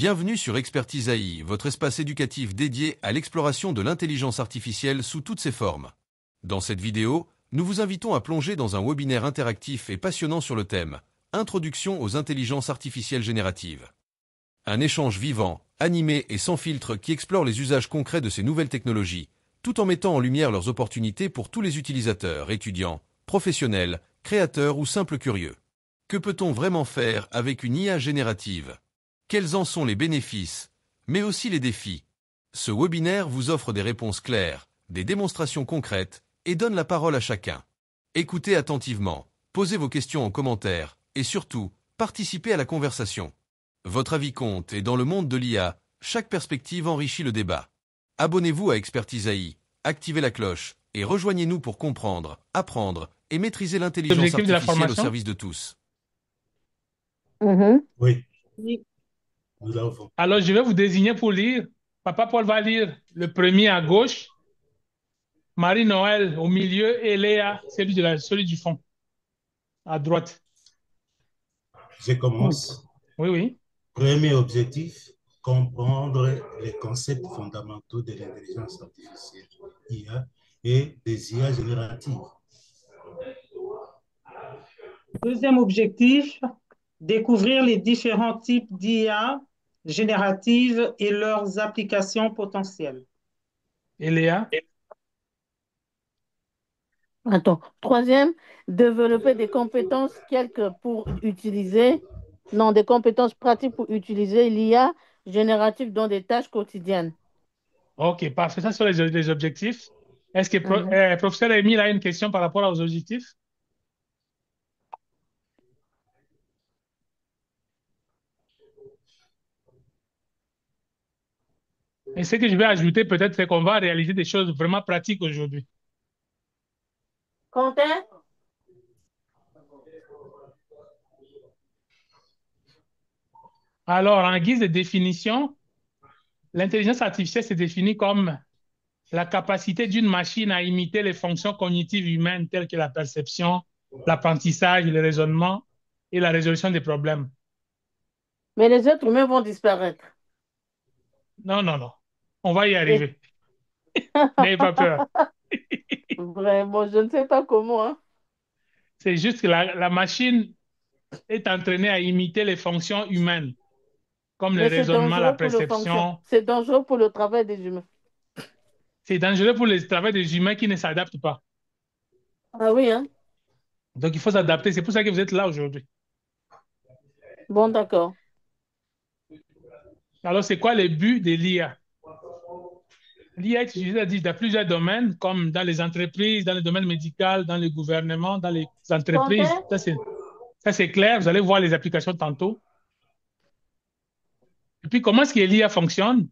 Bienvenue sur Expertise AI, votre espace éducatif dédié à l'exploration de l'intelligence artificielle sous toutes ses formes. Dans cette vidéo, nous vous invitons à plonger dans un webinaire interactif et passionnant sur le thème « Introduction aux intelligences artificielles génératives ». Un échange vivant, animé et sans filtre qui explore les usages concrets de ces nouvelles technologies, tout en mettant en lumière leurs opportunités pour tous les utilisateurs, étudiants, professionnels, créateurs ou simples curieux. Que peut-on vraiment faire avec une IA générative ? Quels en sont les bénéfices, mais aussi les défis? Ce webinaire vous offre des réponses claires, des démonstrations concrètes et donne la parole à chacun. Écoutez attentivement, posez vos questions en commentaire et surtout, participez à la conversation. Votre avis compte et dans le monde de l'IA, chaque perspective enrichit le débat. Abonnez-vous à Expertise AI, activez la cloche et rejoignez-nous pour comprendre, apprendre et maîtriser l'intelligence L'objectif de la artificielle au formation? service de tous. Oui, Oui. nous avons. Alors, je vais vous désigner pour lire. Papa Paul va lire le premier à gauche, Marie-Noël au milieu et Léa, celui du fond, à droite. Je commence. Oui, oui. Premier objectif, comprendre les concepts fondamentaux de l'intelligence artificielle, IA, et des IA génératives. Deuxième objectif, découvrir les différents types d'IA génératives et leurs applications potentielles. Et Léa? Attends. Troisième, développer des compétences des compétences pratiques pour utiliser l'IA générative dans des tâches quotidiennes. OK, parfait. Ça sont les objectifs. Est-ce que Mhm. professeur Émile a une question par rapport aux objectifs? Et ce que je vais ajouter peut-être, c'est qu'on va réaliser des choses vraiment pratiques aujourd'hui. Quentin? Alors, en guise de définition, l'intelligence artificielle se définit comme la capacité d'une machine à imiter les fonctions cognitives humaines telles que la perception, l'apprentissage, le raisonnement et la résolution des problèmes. Mais les êtres humains vont disparaître. Non, non, non. On va y Et- arriver. N'ayez pas peur. Vraiment, je ne sais pas comment, hein. C'est juste que la machine est entraînée à imiter les fonctions humaines, comme le Mais c'est raisonnement, la dangereux pour le fonction. perception. C'est dangereux pour le travail des humains. C'est dangereux pour le travail des humains qui ne s'adaptent pas. Ah oui, hein? Donc, il faut s'adapter. C'est pour ça que vous êtes là aujourd'hui. Bon, d'accord. Alors, c'est quoi le but de l'IA? L'IA est utilisée dans plusieurs domaines, comme dans les entreprises, dans le domaine médical, dans le gouvernement, dans les entreprises. Quentin? Ça, c'est clair. Vous allez voir les applications tantôt. Et puis, comment est-ce que l'IA fonctionne?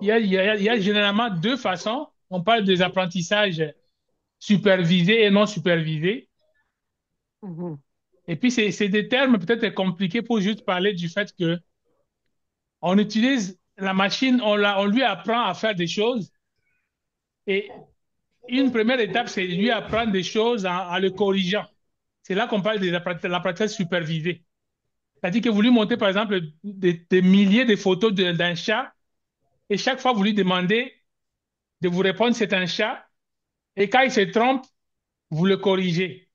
Il y a généralement deux façons. On parle des apprentissages supervisés et non supervisés. Mhm. Et puis, c'est des termes peut-être compliqués pour juste parler du fait que on utilise la machine, on lui apprend à faire des choses. Et une première étape, c'est lui apprendre des choses en le corrigeant. C'est là qu'on parle de l'apprentissage supervisé. C'est-à-dire que vous lui montrez, par exemple, des milliers de photos d'un chat, et chaque fois, vous lui demandez de vous répondre c'est un chat, et quand il se trompe, vous le corrigez.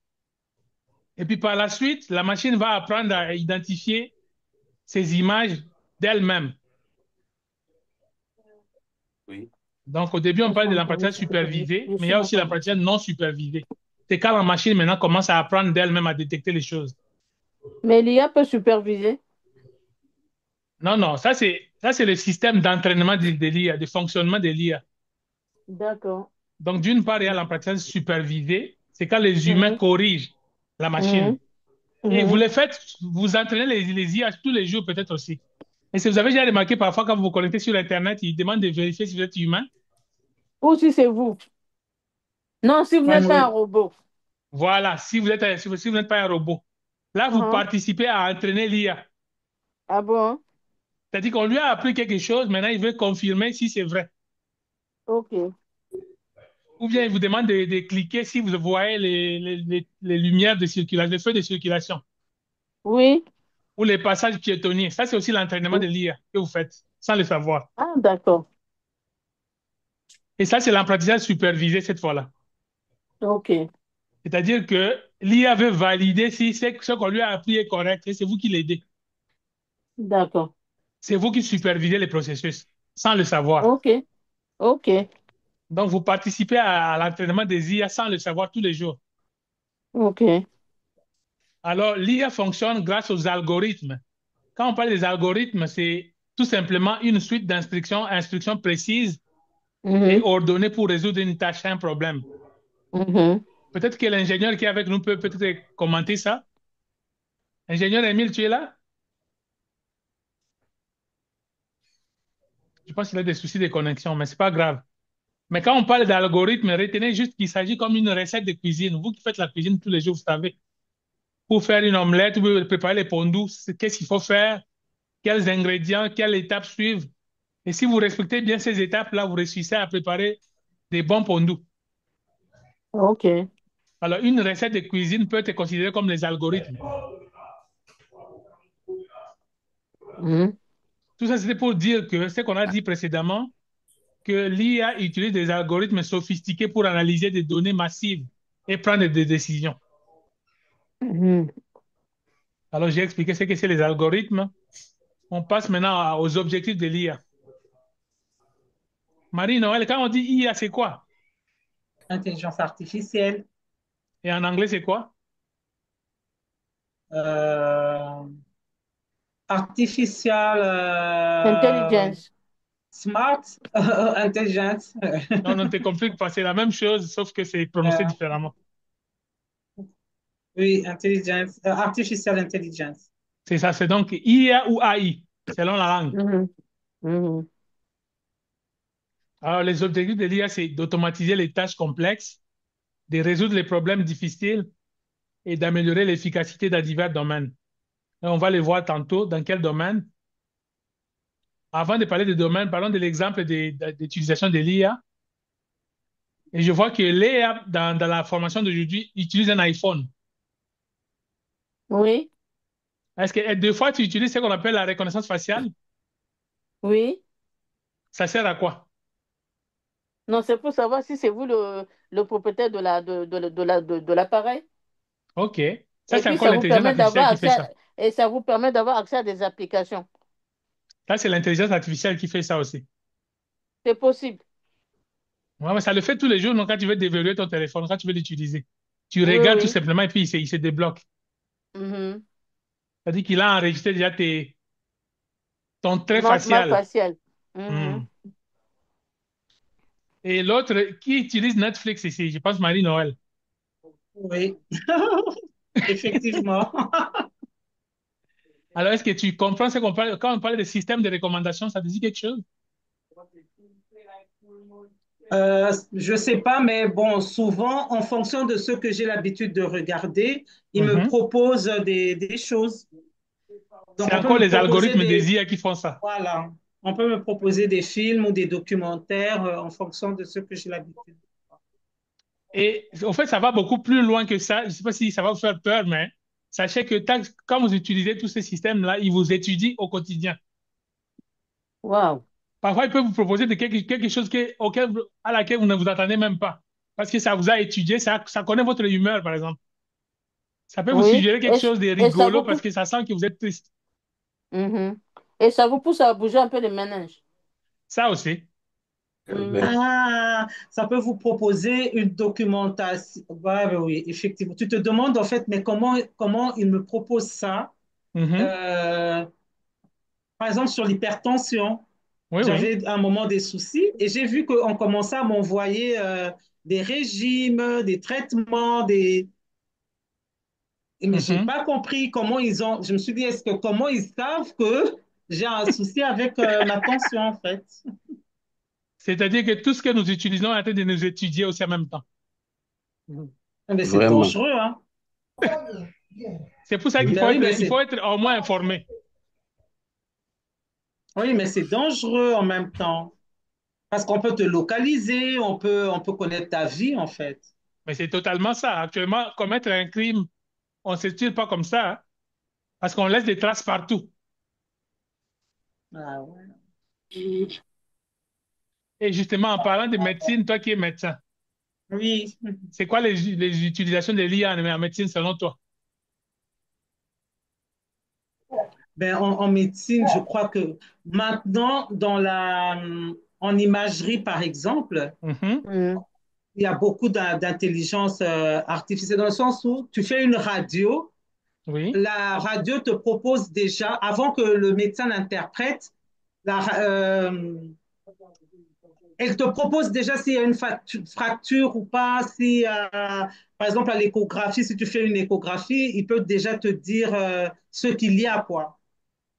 Et puis par la suite, la machine va apprendre à identifier ces images d'elle-même. Oui. Donc au début, on parle de l'apprentissage supervisé, Je mais il suis y a aussi entendu. l'apprentissage non supervisé. C'est quand la machine maintenant commence à apprendre d'elle-même à détecter les choses. Mais l'IA peut superviser. Non, non, ça c'est le système d'entraînement de l'IA, de fonctionnement de l'IA. D'accord. Donc d'une part, il y a l'apprentissage supervisé, c'est quand les humains Mhm. corrigent la machine. Mhm. Et vous Mhm. le faites, vous entraînez les IA tous les jours peut-être aussi. Et si vous avez déjà remarqué parfois quand vous vous connectez sur Internet, ils demandent de vérifier si vous êtes humain. Ou si c'est vous. Non, si vous n'êtes pas un Oui, robot. Voilà, si vous n'êtes pas un robot. Là, vous Mhm. participez à entraîner l'IA. Ah bon? C'est-à-dire qu'on lui a appris quelque chose, maintenant il veut confirmer si c'est vrai. Ok. Ou bien il vous demande de cliquer si vous voyez les lumières de circulation, les feux de circulation. Oui. ou les passages piétonniers. Ça, c'est aussi l'entraînement de l'IA que vous faites sans le savoir. Ah, d'accord. Et ça, c'est l'apprentissage supervisé cette fois-là. OK. C'est-à-dire que l'IA veut valider si ce qu'on lui a appris est correct et c'est vous qui l'aidez. D'accord. C'est vous qui supervisez les processus sans le savoir. OK. OK. Donc, vous participez à l'entraînement des IA sans le savoir tous les jours. OK. Alors, l'IA fonctionne grâce aux algorithmes. Quand on parle des algorithmes, c'est tout simplement une suite instructions précises et Mhm. ordonnées pour résoudre une tâche, un problème. Mhm. Peut-être que l'ingénieur qui est avec nous peut peut-être commenter ça. Ingénieur Émile, tu es là? Je pense qu'il a des soucis de connexion, mais c'est pas grave. Mais quand on parle d'algorithme, retenez juste qu'il s'agit comme une recette de cuisine. Vous qui faites la cuisine tous les jours, vous savez. Pour faire une omelette, pour préparer les pondous, qu'est-ce qu'il faut faire, quels ingrédients, quelles étapes suivre. Et si vous respectez bien ces étapes-là, vous réussissez à préparer des bons pondous. OK. Alors, une recette de cuisine peut être considérée comme les algorithmes. Mhm. Tout ça, c'était pour dire que ce qu'on a dit précédemment, que l'IA utilise des algorithmes sophistiqués pour analyser des données massives et prendre des décisions. Mhm. Alors, j'ai expliqué ce que c'est les algorithmes. On passe maintenant aux objectifs de l'IA. Marie-Noël, quand on dit IA, c'est quoi? Intelligence artificielle, Et en anglais, c'est quoi? euh, artificial, Intelligence. smart, intelligence, Non, on te complique pas, c'est la même chose, sauf que c'est prononcé euh, différemment. oui, intelligence, artificial intelligence. C'est ça, c'est donc IA ou AI, selon la langue. Mhm. Mhm. Alors, les objectifs de l'IA, c'est d'automatiser les tâches complexes, de résoudre les problèmes difficiles et d'améliorer l'efficacité dans divers domaines. Et on va les voir tantôt dans quel domaine. Avant de parler des domaines, parlons de l'exemple d'utilisation de l'IA. Et je vois que l'IA, dans la formation d'aujourd'hui, utilise un iPhone. Oui. Est-ce que deux fois, tu utilises ce qu'on appelle la reconnaissance faciale? Oui. Ça sert à quoi? Non, c'est pour savoir si c'est vous le propriétaire de l'appareil. OK. Ça, Et c'est puis, encore ça vous l'intelligence permet artificielle d'avoir qui fait ça. et ça vous permet d'avoir accès à des applications. Ça, c'est l'intelligence artificielle qui fait ça aussi. C'est possible. Ouais, mais ça le fait tous les jours, donc quand tu veux déverrouiller ton téléphone, quand tu veux l'utiliser. Tu Oui, regardes tout oui. simplement et puis il se débloque. Mhm. C'est-à-dire qu'il a enregistré déjà ton trait Ma facial. faciale. Hmm. Mhm. Et l'autre, qui utilise Netflix ici? Je pense Marie-Noël. Oui, effectivement. Alors, est-ce que tu comprends ce qu'on parle quand on parle de système de recommandation, ça te dit quelque chose? Je sais pas, mais bon, souvent, en fonction de ce que j'ai l'habitude de regarder, il me Mhm. propose des choses. Donc, C'est on peut encore me les proposer algorithmes des des, IA qui font ça. voilà, on peut me proposer des films ou des documentaires en fonction de ce que j'ai l'habitude. Et en fait, ça va beaucoup plus loin que ça. Je ne sais pas si ça va vous faire peur, mais sachez que quand vous utilisez tous ces systèmes-là, ils vous étudient au quotidien. Waouh. Parfois, ils peuvent vous proposer quelque chose à laquelle vous ne vous attendez même pas. Parce que ça vous a étudié, ça connaît votre humeur, par exemple. Ça peut vous Oui. suggérer quelque chose de Et ça rigolo vous parce pousse. que ça sent que vous êtes triste. Mhm. Et ça vous pousse à bouger un peu les méninges. Ça aussi. Mhm. Ah, ça peut vous proposer une documentation. Ouais, ouais, oui, effectivement. Tu te demandes en fait, mais comment il me propose ça? Mhm. Euh, Par exemple, sur l'hypertension, Oui, oui. j'avais un moment des soucis et j'ai vu qu'on commençait à m'envoyer des régimes, des traitements, des... Mais j'ai Mhm. pas compris comment ils ont. Je me suis dit, comment ils savent que j'ai un souci avec ma tension en fait? C'est-à-dire que tout ce que nous utilisons est en train de nous étudier aussi en même temps. Mais c'est Vraiment. dangereux, hein? C'est pour ça qu'il Ben faut oui, être, mais il faut être au moins informé. oui, mais c'est dangereux en même temps. Parce qu'on peut te localiser, on peut connaître ta vie en fait. Mais c'est totalement ça. Actuellement, commettre un crime, on ne se tue pas comme ça, hein. Parce qu'on laisse des traces partout. Ah ouais. Et justement, en parlant de médecine, toi qui es médecin, Oui. c'est quoi les utilisations de l'IA en médecine selon toi? Ben, en médecine, je crois que maintenant, en imagerie, par exemple, Mhm. Mhm. il y a beaucoup d'intelligence artificielle dans le sens où tu fais une radio, Oui. la radio te propose déjà, avant que le médecin l'interprète, elle te propose déjà s'il y a une fracture ou pas, si, par exemple, à l'échographie, si tu fais une échographie, il peut déjà te dire ce qu'il y a, quoi.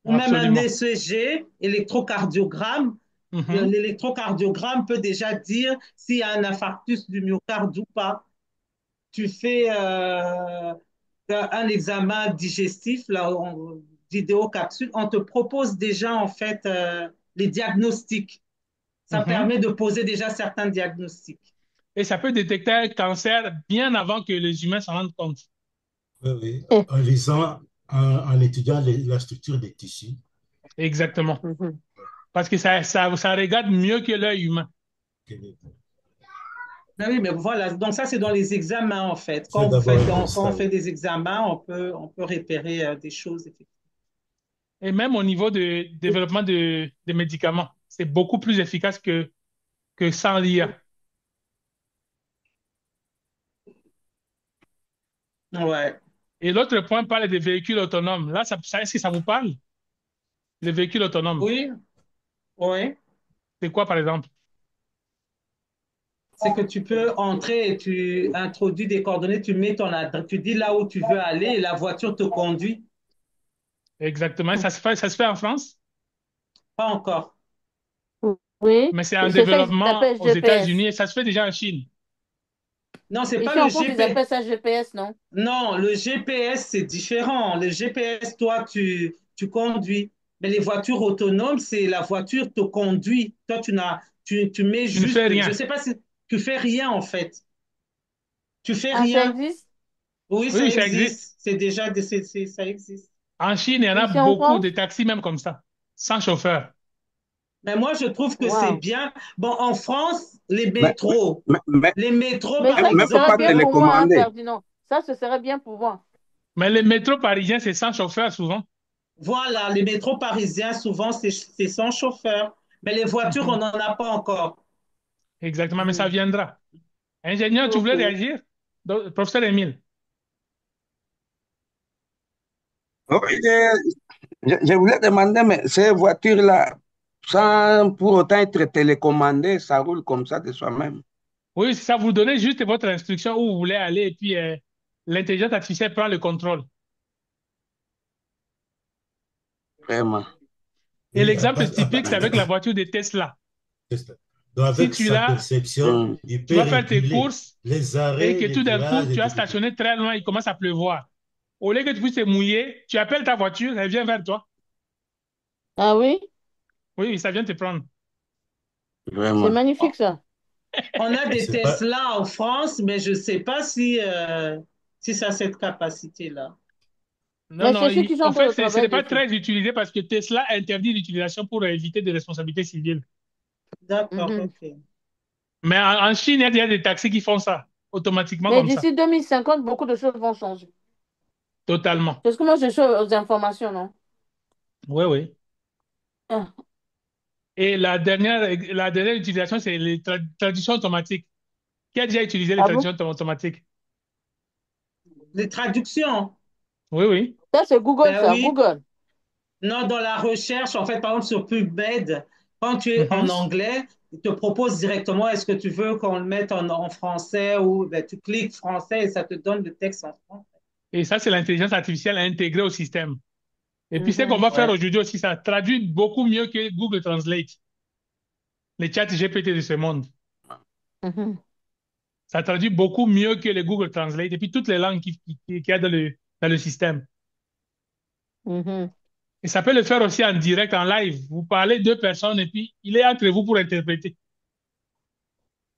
Ou même un Absolument. ECG, électrocardiogramme. Mhm. L'électrocardiogramme peut déjà dire s'il y a un infarctus du myocarde ou pas. Tu fais un examen digestif, là, vidéo capsule, on te propose déjà en fait les diagnostics. Ça Mhm. permet de poser déjà certains diagnostics. Et ça peut détecter un cancer bien avant que les humains s'en rendent compte. Oui, oui. Eh, En lisant, en étudiant la structure des tissus. Exactement. mhm. Parce que ça regarde mieux que l'œil humain. Ben oui, mais voilà, donc ça c'est dans les examens en fait. C'est d'abord un Quand on constat. fait des examens, on peut repérer des choses. Et même au niveau de développement de médicaments, c'est beaucoup plus efficace que sans l'IA. Ouais, Et l'autre point parle des véhicules autonomes. Là, est-ce que ça vous parle? Les véhicules autonomes. oui, oui. C'est quoi, par exemple? C'est que tu peux entrer et tu introduis des coordonnées, tu mets ton adresse, tu dis là où tu veux aller et la voiture te conduit. Exactement. Ça se fait en France, Pas encore. Oui, mais c'est en et c'est ça qu'ils développement appellent aux États-Unis GPS. et ça se fait déjà en Chine. Non, c'est pas Ici le en France, ils GPS. appellent ça GPS, non? Non, le GPS, c'est différent. Le GPS, toi, tu conduis. Mais les voitures autonomes, c'est la voiture te conduit. Toi, tu mets Tu ne fais juste, je rien. sais pas si tu fais rien en fait. Tu fais Ah, ça rien. existe? Oui, Oui, ça oui, ça existe. existe. C'est déjà, ça existe. En Chine, il y en a Ici en beaucoup de France? taxis même comme ça, sans chauffeur. Mais moi, je trouve que c'est Waouh. bien. Bon, en France, Mais, les métros, Mais par ça, ce mais faut serait pas bien exemple, pour moi, hein, télécommander. Ferdinand. Ça, ce serait bien pour moi. Mais les métros parisiens, c'est sans chauffeur souvent. voilà, les métros parisiens, souvent, c'est sans chauffeur. Mais les voitures, on Mhm. n'en a pas encore. Exactement, mais ça Mhm. viendra. Ingénieur, tu voulais Ok. réagir? Professeur Émile. Oui, je voulais demander, mais ces voitures-là, sans pour autant être télécommandées, ça roule comme ça de soi-même. Oui, c'est ça, vous donnez juste votre instruction où vous voulez aller et puis l'intelligence artificielle prend le contrôle. Vraiment. Et Et l'exemple typique, c'est avec la voiture de Tesla. donc, Si avec tu sa l'as, perception, Hum. il tu peut vas faire tes réguler courses les et arrêts, que les tout d'un coup, virages et tu as tout. stationné très loin, il commence à pleuvoir. Au lieu que tu puisses te mouiller, tu appelles ta voiture, elle vient vers toi. Ah oui? Oui, oui, ça vient te prendre. C'est Vraiment. magnifique, ça. On a des C'est pas, Tesla en France, mais je ne sais pas si ça a cette capacité-là. Non, Mais non, c'est ceux qui sont en en train fait, de ce n'est travailler pas dessus. très utilisé parce que Tesla interdit l'utilisation pour éviter des responsabilités civiles. D'accord, Mhm. ok. Mais en Chine, il y a des taxis qui font ça, automatiquement Mais comme ça, d'ici 2050, beaucoup de choses vont changer. totalement. C'est ce que moi, je suis aux informations, non? Oui, oui. Ah, Et la dernière utilisation, c'est les traductions automatiques. Qui a déjà utilisé les ah bon? traductions automatiques? Les traductions, Oui, oui. Ça, c'est Google, ben ça. oui. Google. Non, dans la recherche, en fait, par exemple, sur PubMed, quand tu es en Mhm. anglais, il te propose directement est-ce que tu veux qu'on le mette en français ou ben, tu cliques français et ça te donne le texte en français. Et ça, c'est l'intelligence artificielle intégrée au système. Et puis, ce qu'on Mhm. va faire Ouais. aujourd'hui aussi, ça traduit beaucoup mieux que Google Translate, les chats GPT de ce monde. Mhm. Ça traduit beaucoup mieux que le Google Translate et puis toutes les langues qu'il y a dans le système. Mhm. Et ça peut le faire aussi en direct, en live. Vous parlez deux personnes et puis il est entre vous pour interpréter.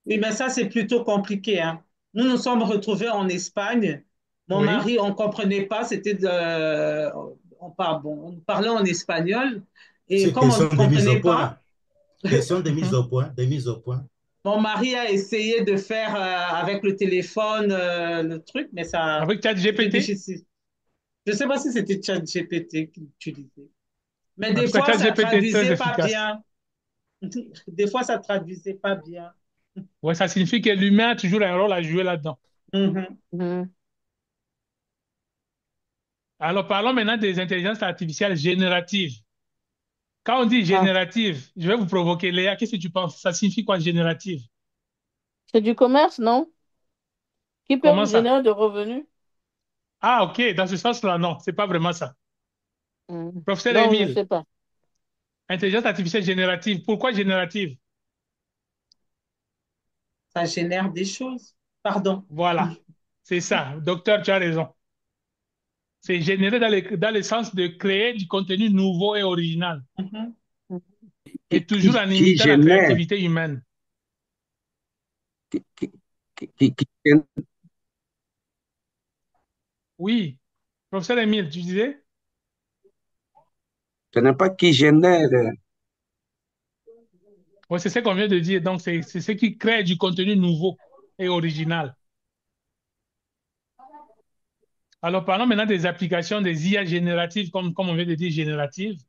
Oui, mais ça, c'est plutôt compliqué, hein. Nous nous sommes retrouvés en Espagne. Mon Oui. mari, on ne comprenait pas. on parlait en espagnol et C'est comme on ne question de mise au comprenait point. pas, Question de mise au point, de mise au point. mon mari a essayé de faire avec le téléphone le truc, mais ça, Avec c'était ChatGPT? difficile. Je ne sais pas si c'était ChatGPT qu'il utilisait. Mais En des tout cas, fois, ça ChatGPT est très traduisait pas efficace. bien. Des fois, ça traduisait pas bien. Ouais, ça signifie que l'humain a toujours un rôle à jouer là-dedans. Mhm. Mhm. Alors, parlons maintenant des intelligences artificielles génératives. Quand on dit Ah, générative, je vais vous provoquer. Léa, qu'est-ce que tu penses? Ça signifie quoi, générative? c'est du commerce, non? Qui peut Comment vous ça? générer de revenus? Ah, OK, dans ce sens-là, non, c'est pas vraiment ça. Mhm. Professeur Donc, je ne Émile, sais pas. intelligence artificielle générative. Pourquoi générative? Ça génère des choses. Pardon. Voilà, c'est ça. Docteur, tu as raison. C'est générer dans le sens de créer du contenu nouveau et original, Mhm. et toujours en qui imitant la génère, créativité humaine. qui, qui, qui génère. Oui, professeur Émile, tu disais? Ce n'est pas qui génère. Oui, c'est ce qu'on vient de dire. Donc, c'est ce qui crée du contenu nouveau et original. Alors, parlons maintenant des applications des IA génératives, comme on vient de dire génératives.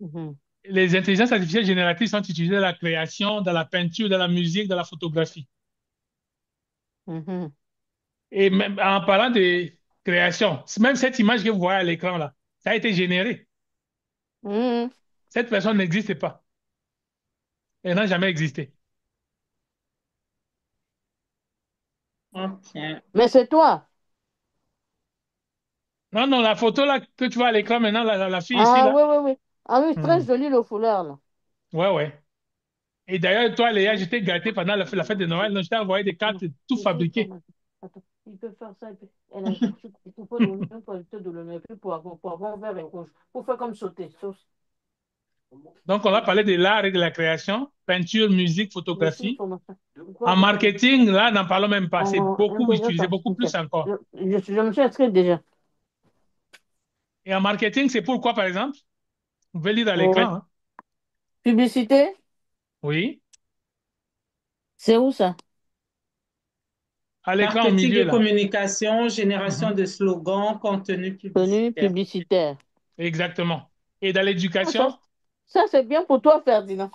Mhm. Les intelligences artificielles génératives sont utilisées dans la création, dans la peinture, dans la musique, dans la photographie. Mhm. Et même en parlant de création, même cette image que vous voyez à l'écran là, ça a été généré. Mhm. Cette personne n'existe pas. Elle n'a jamais existé. Ok. Mais c'est toi. Non, non, la photo là que tu vois à l'écran maintenant, la fille ici Ah, là. oui, oui, oui. Ah oui, très Hmm. joli le foulard, là. Ouais, ouais. Et d'ailleurs, toi, Léa, j'étais gâté pendant la fête de Noël. Donc, je t'ai envoyé des cartes Non, tout il peut fabriquées. faire. Attends, il peut faire ça. Elle a cherché. Il faut pas donner un producteur de l'honneur. Puis pour avoir un vert et rouge. Pour faire comme sauter. Sauce. Donc, on a parlé de l'art et de la création, peinture, musique, Je suis une photographie. formation. En Quoi, vraiment? marketing, là, n'en parlons même pas. C'est En beaucoup intelligence utilisé, beaucoup plus artificielle. encore. Je me suis inscrite déjà. Et en marketing, c'est pourquoi, par exemple? Vous pouvez lire à Oh. l'écran, hein. Publicité, Oui. c'est où ça? À l'écran au Marketing milieu, et là. communication, génération Mhm. de slogans, contenu Contenu publicitaire. publicitaire. Exactement. Et dans Ah, l'éducation? ça c'est bien pour toi, Ferdinand.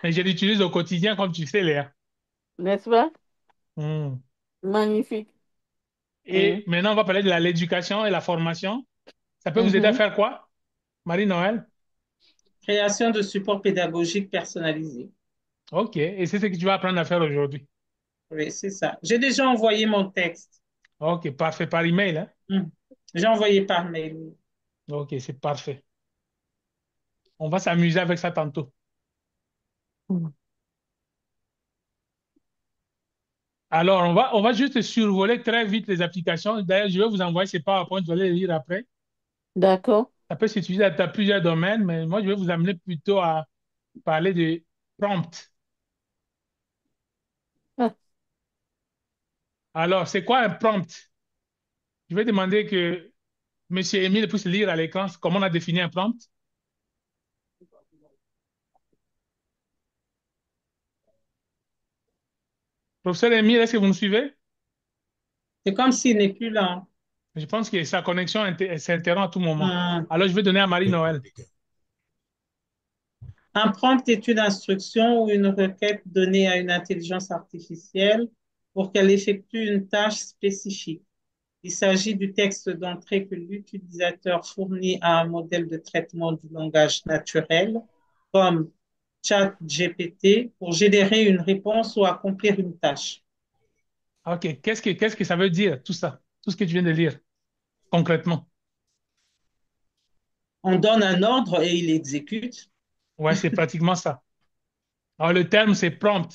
Mais je l'utilise au quotidien, comme tu sais, Léa. N'est-ce pas? Hmm. Magnifique. Mhm. Et maintenant, on va parler de l'éducation et la formation. Ça peut vous aider à Mhm. faire quoi, Marie-Noël? Création de supports pédagogiques personnalisés. OK. Et c'est ce que tu vas apprendre à faire aujourd'hui. Oui, c'est ça. J'ai déjà envoyé mon texte. OK, parfait. Par email, hein? Hmm. J'ai envoyé par mail. OK, c'est parfait. On va s'amuser avec ça tantôt. Alors, on va juste survoler très vite les applications. D'ailleurs, je vais vous envoyer ces PowerPoint, vous allez les lire après. D'accord. Ça peut s'utiliser dans plusieurs domaines, mais moi, je vais vous amener plutôt à parler de prompt. Ah, Alors, c'est quoi un prompt? Je vais demander que M. Émile puisse lire à l'écran comment on a défini un prompt. Professeur Émile, est-ce que vous nous suivez? C'est comme s'il n'est plus là. Je pense que sa connexion s'interrompt à tout moment. Hmm. Alors, je vais donner à Oui, Marie-Noël. compliqué. Un prompt est une instruction ou une requête donnée à une intelligence artificielle pour qu'elle effectue une tâche spécifique. Il s'agit du texte d'entrée que l'utilisateur fournit à un modèle de traitement du langage naturel, comme ChatGPT, pour générer une réponse ou accomplir une tâche. OK. Qu'est-ce que ça veut dire, tout ça? Tout ce que tu viens de lire, concrètement? On donne un ordre et il exécute. Ouais, c'est pratiquement ça. Alors, le terme, c'est prompt.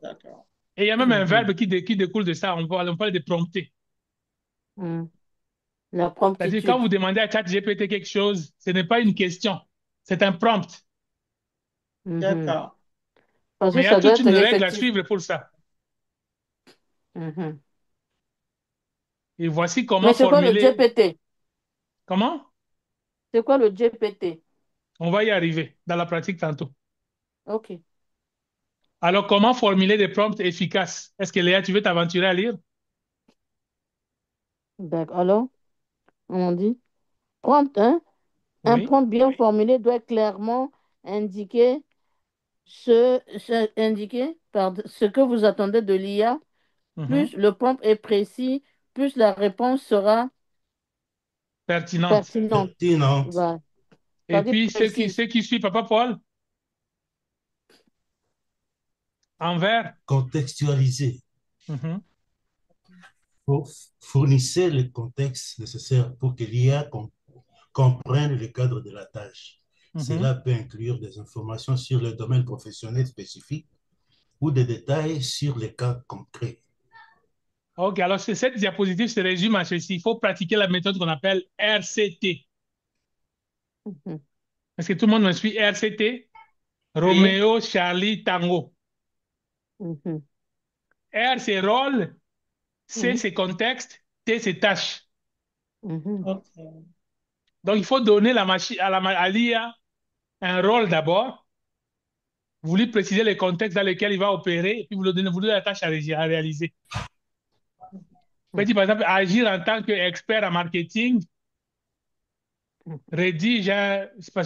D'accord. Et il y a même un Mhm. verbe qui découle de ça. On parle de prompter. hmm. La C'est-à-dire, quand promptitude. vous demandez à ChatGPT quelque chose, ce n'est pas une question, c'est un prompt. Mhm. D'accord. Parce Mais que il y a ça doit toute être une règle à répétitif. suivre pour ça. Mhm. Et voici comment Mais c'est quoi le formuler. GPT? Comment? C'est quoi le GPT? On va y arriver dans la pratique tantôt. OK. Alors, comment formuler des prompts efficaces? Est-ce que Léa, tu veux t'aventurer à lire? D'accord. Alors, on dit prompt, hein? Un Oui. prompt bien formulé doit clairement indiquer indiquer ce que vous attendez de l'IA. Mhm. Plus le prompt est précis, plus la réponse sera Pertinente. pertinente. Pertinente. Voilà. Et C'est-à-dire puis, précise. ce qui suit, Papa Paul, en vert. Contextualiser. Mhm. Fournissez le contexte nécessaire pour que l'IA comprenne le cadre de la tâche. Mhm. Cela peut inclure des informations sur le domaine professionnel spécifique ou des détails sur les cas concrets. OK, alors cette diapositive se résume à ceci. Il faut pratiquer la méthode qu'on appelle RCT. Mhm. Est-ce que tout le monde me suit? RCT? Oui. Roméo, Charlie, Tango. Mhm. R, c'est rôle. C, Mhm. c'est contexte. T, c'est tâche. Mhm. Ok. Donc, il faut donner la machine, à l'IA un rôle d'abord. Vous lui précisez le contexte dans lequel il va opérer, et puis vous lui donnez la tâche à réaliser. Vous pouvez dire, par exemple, agir en tant qu'expert en marketing, rédige c'est pas,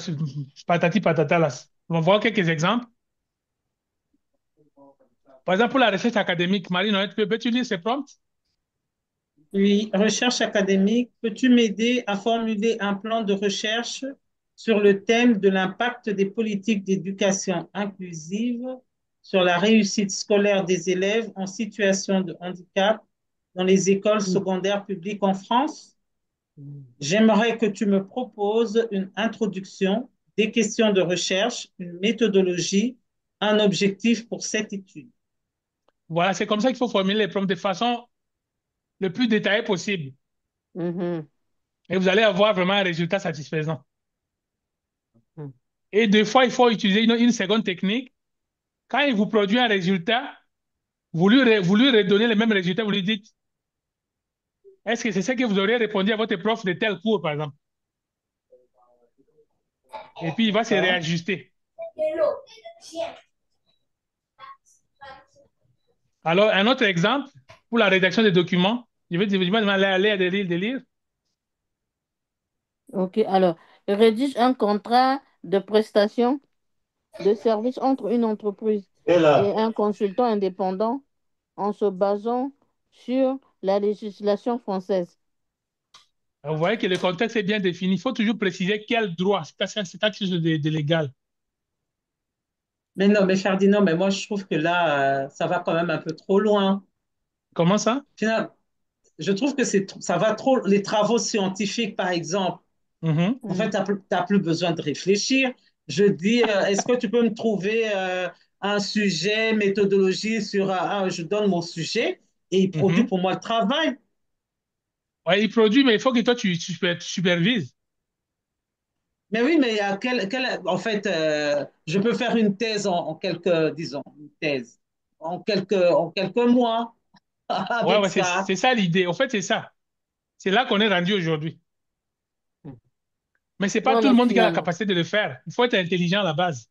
patati patata là. On va voir quelques exemples. Par exemple, pour la recherche académique, Marie-Noël, peux-tu lire ces prompts? Oui, recherche académique. Peux-tu m'aider à formuler un plan de recherche sur le thème de l'impact des politiques d'éducation inclusive sur la réussite scolaire des élèves en situation de handicap dans les écoles secondaires publiques en France? J'aimerais que tu me proposes une introduction, des questions de recherche, une méthodologie, un objectif pour cette étude. Voilà, c'est comme ça qu'il faut formuler les prompts de façon le plus détaillée possible. Mhm. Et vous allez avoir vraiment un résultat satisfaisant. Mhm. Et des fois, il faut utiliser une seconde technique. Quand il vous produit un résultat, vous lui redonnez le même résultat, vous lui dites, est-ce que c'est ce que vous auriez répondu à votre prof de tel cours, par exemple? Et puis, il va se D'accord. réajuster. Alors, un autre exemple, pour la rédaction des documents, je vais demander à Léa de lire. OK. Alors, rédige un contrat de prestation de service entre une entreprise Et et là, un consultant indépendant en se basant sur la législation française. Vous voyez que le contexte est bien défini. Il faut toujours préciser quel droit. C'est quelque chose de légal. Mais non, mais Ferdinand, mais moi je trouve que là, ça va quand même un peu trop loin. Comment ça? Finalement, je trouve que ça va trop. Les travaux scientifiques, par exemple, Mhm. en fait, Mhm. tu n'as plus besoin de réfléchir. Je dis, est-ce que tu peux me trouver un sujet, méthodologie sur je donne mon sujet et il produit Mhm. pour moi le travail. Ouais, il produit, mais il faut que toi, tu supervises. Mais oui, mais en fait, je peux faire une thèse en quelques, disons, une thèse en quelques mois Ouais, avec ouais, ça. c'est ça l'idée. En fait, c'est ça. C'est là qu'on est rendu aujourd'hui. Mais c'est pas tout le Voilà, monde qui a la finalement. capacité de le faire. Il faut être intelligent à la base.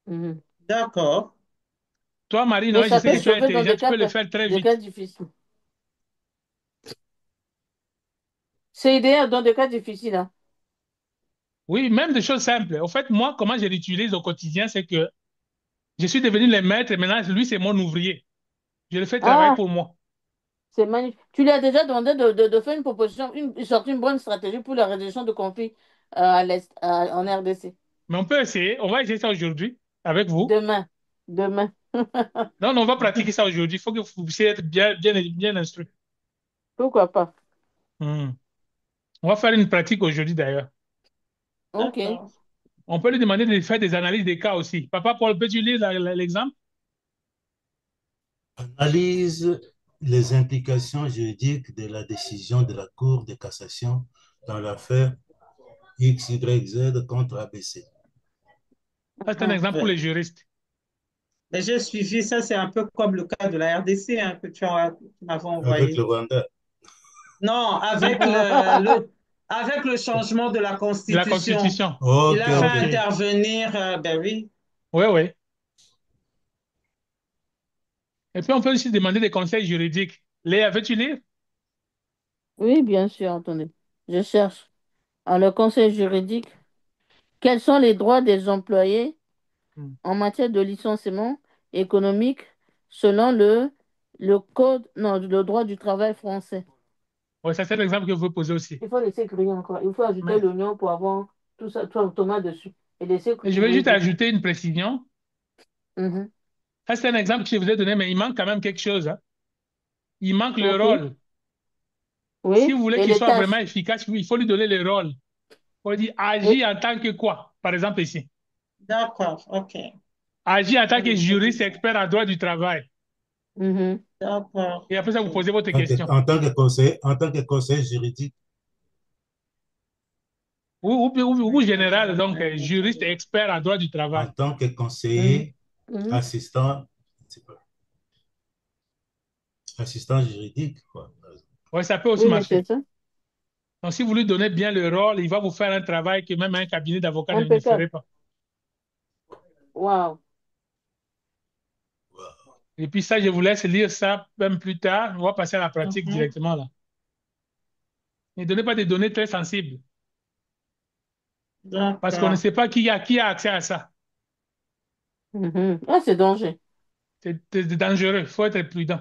Mhm. D'accord. Toi, Mais Marie-Noël, je ça sais peut que tu es sauver dans intelligent, tu peux le faire très des cas vite. difficiles. C'est idéal dans des cas difficiles, hein. Oui, même des choses simples. En fait, moi, comment je l'utilise au quotidien, c'est que je suis devenu le maître et maintenant, lui, c'est mon ouvrier. Je le fais travailler Ah, pour moi. c'est magnifique. Tu lui as déjà demandé de faire une proposition, sortir une bonne stratégie pour la résolution de conflits à l'Est, en RDC. Mais on peut essayer. On va essayer ça aujourd'hui avec vous. Demain. Demain. Non, non, on va pratiquer ça aujourd'hui. Il faut que vous puissiez être bien instruit. Pourquoi pas? Hmm. On va faire une pratique aujourd'hui d'ailleurs. OK. D'accord. On peut lui demander de faire des analyses des cas aussi. Papa Paul, peux-tu lire l'exemple? analyse les implications juridiques de la décision de la Cour de cassation dans l'affaire XYZ contre ABC. Ça, c'est un Ah. exemple pour Ouais. les juristes. Mais j'ai suivi ça, c'est un peu comme le cas de la RDC hein, que tu m'avais Avec le envoyé. Rwanda. Non, avec le changement de la De la Constitution, Constitution. il Ok, a fait ok. OK. intervenir, ben oui. Oui, oui. Et puis, on peut aussi demander des conseils juridiques. Léa, veux-tu lire? Oui, bien sûr, attendez. Je cherche. Alors, le conseil juridique, quels sont les droits des employés Hmm. en matière de licenciement économique selon le code, non, le droit du travail français? Oui, ça, c'est l'exemple que vous posez aussi. Il faut laisser griller encore. Il faut ajouter Mais, l'oignon pour avoir tout ça, tout tomate dessus. Et laisser mais je vais cuire juste beaucoup. ajouter une précision. Mhm. Ça, c'est un exemple que je vous ai donné, mais il manque quand même quelque chose, hein. Il manque le OK. rôle. Si Oui. vous voulez Et qu'il les soit vraiment tâches. efficace, il faut lui donner le rôle. Il faut lui dire Et, agir en tant que quoi? Par exemple, ici. D'accord, ok. Agir en tant Pour que les juriste professeurs. expert en droit du travail. mhm. D'accord, Et après ça, vous ok. posez votre question. En tant que conseiller juridique, Ou général, donc juriste expert en droit du en travail. tant que Mhm. conseiller, Mhm. assistant, c'est pas, assistant juridique, quoi. Oui, ça peut aussi Oui, mais marcher. c'est ça. Donc, si vous lui donnez bien le rôle, il va vous faire un travail que même un cabinet d'avocats ne Impeccable. ferait pas. Waouh. Et puis ça, je vous laisse lire ça même plus tard. On va passer à la pratique Mhm. directement là. Ne donnez pas des données très sensibles parce qu'on ne D'accord. sait pas qui a accès à ça. Mhm. Ah, c'est danger. C'est dangereux. Il faut être prudent.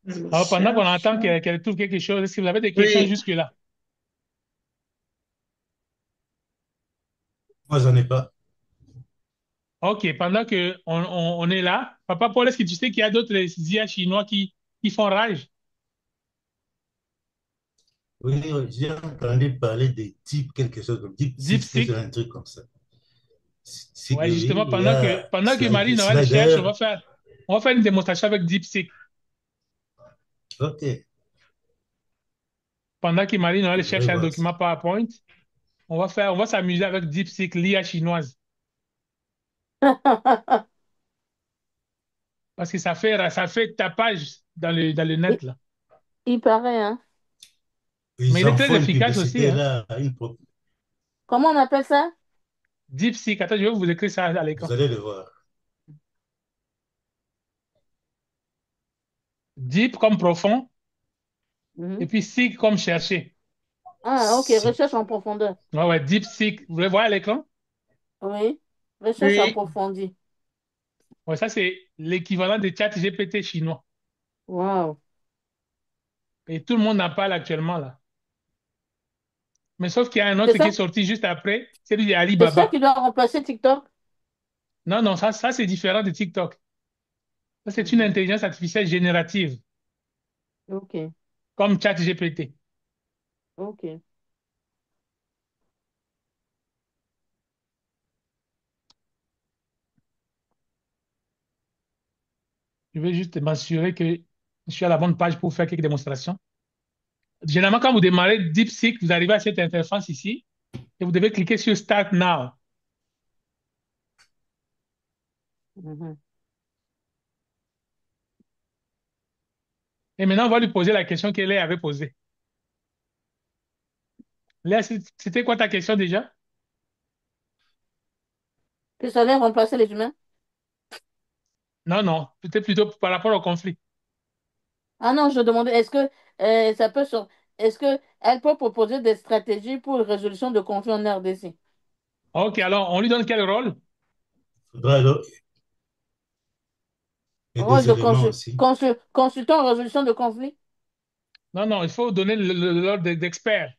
Je Alors, pendant qu'on cherche. attend qu'elle trouve quelque chose, est-ce que vous avez des questions Oui, jusque-là? Moi, j'en ai pas. OK, pendant que on est là, Papa Paul, est-ce que tu sais qu'il y a d'autres IA chinois qui font rage? Oui, oui, j'ai entendu parler des types, quelque chose comme Deep Six, quelque chose, DeepSeek? un truc comme ça. Ouais, Oui, justement, pendant que Marie-Noël cela cherche, d'ailleurs, on va faire une démonstration avec DeepSeek. ok, Pendant que je Marie-Noël voudrais cherche un voir ça. document PowerPoint, on va s'amuser avec DeepSeek, l'IA chinoise. Parce que ça fait tapage dans le Il, net, là. il paraît, hein. Mais Ils il est en très font une efficace aussi, publicité hein. là, Comment on appelle ça? DeepSeek, attends, je vais vous écrire ça à vous l'écran. allez le voir. Deep comme profond, et Mhm. puis seek comme chercher. Ah, ok, recherche SIC. en profondeur. Ouais, ouais, DeepSeek. Vous le voyez à l'écran? Oui, recherche oui. approfondie. Ouais, ça, c'est l'équivalent de ChatGPT chinois. Waouh. Et tout le monde en parle actuellement, là. Mais sauf qu'il y a un C'est autre qui est ça, sorti juste après, c'est lui de c'est ça qui Alibaba. doit remplacer TikTok? Non, non, ça c'est différent de TikTok. Ça, c'est une Mhm. intelligence artificielle générative, Ok, comme ChatGPT. ok. Je vais juste m'assurer que je suis à la bonne page pour faire quelques démonstrations. Généralement, quand vous démarrez DeepSeek, vous arrivez à cette interface ici et vous devez cliquer sur Start Now. Mhm. Et maintenant, on va lui poser la question qu'elle avait posée. Léa, c'était quoi ta question déjà? Que ça allait remplacer les humains? Non, non, c'était plutôt par rapport au conflit. Ah non, je demandais, est-ce que ça peut est-ce que elle peut proposer des stratégies pour la résolution de conflits en RDC? OK, alors, on lui donne quel rôle? Il faudra alors- et Rôle des de éléments aussi. consultant en résolution de conflits? Non, non, il faut donner le rôle d'expert.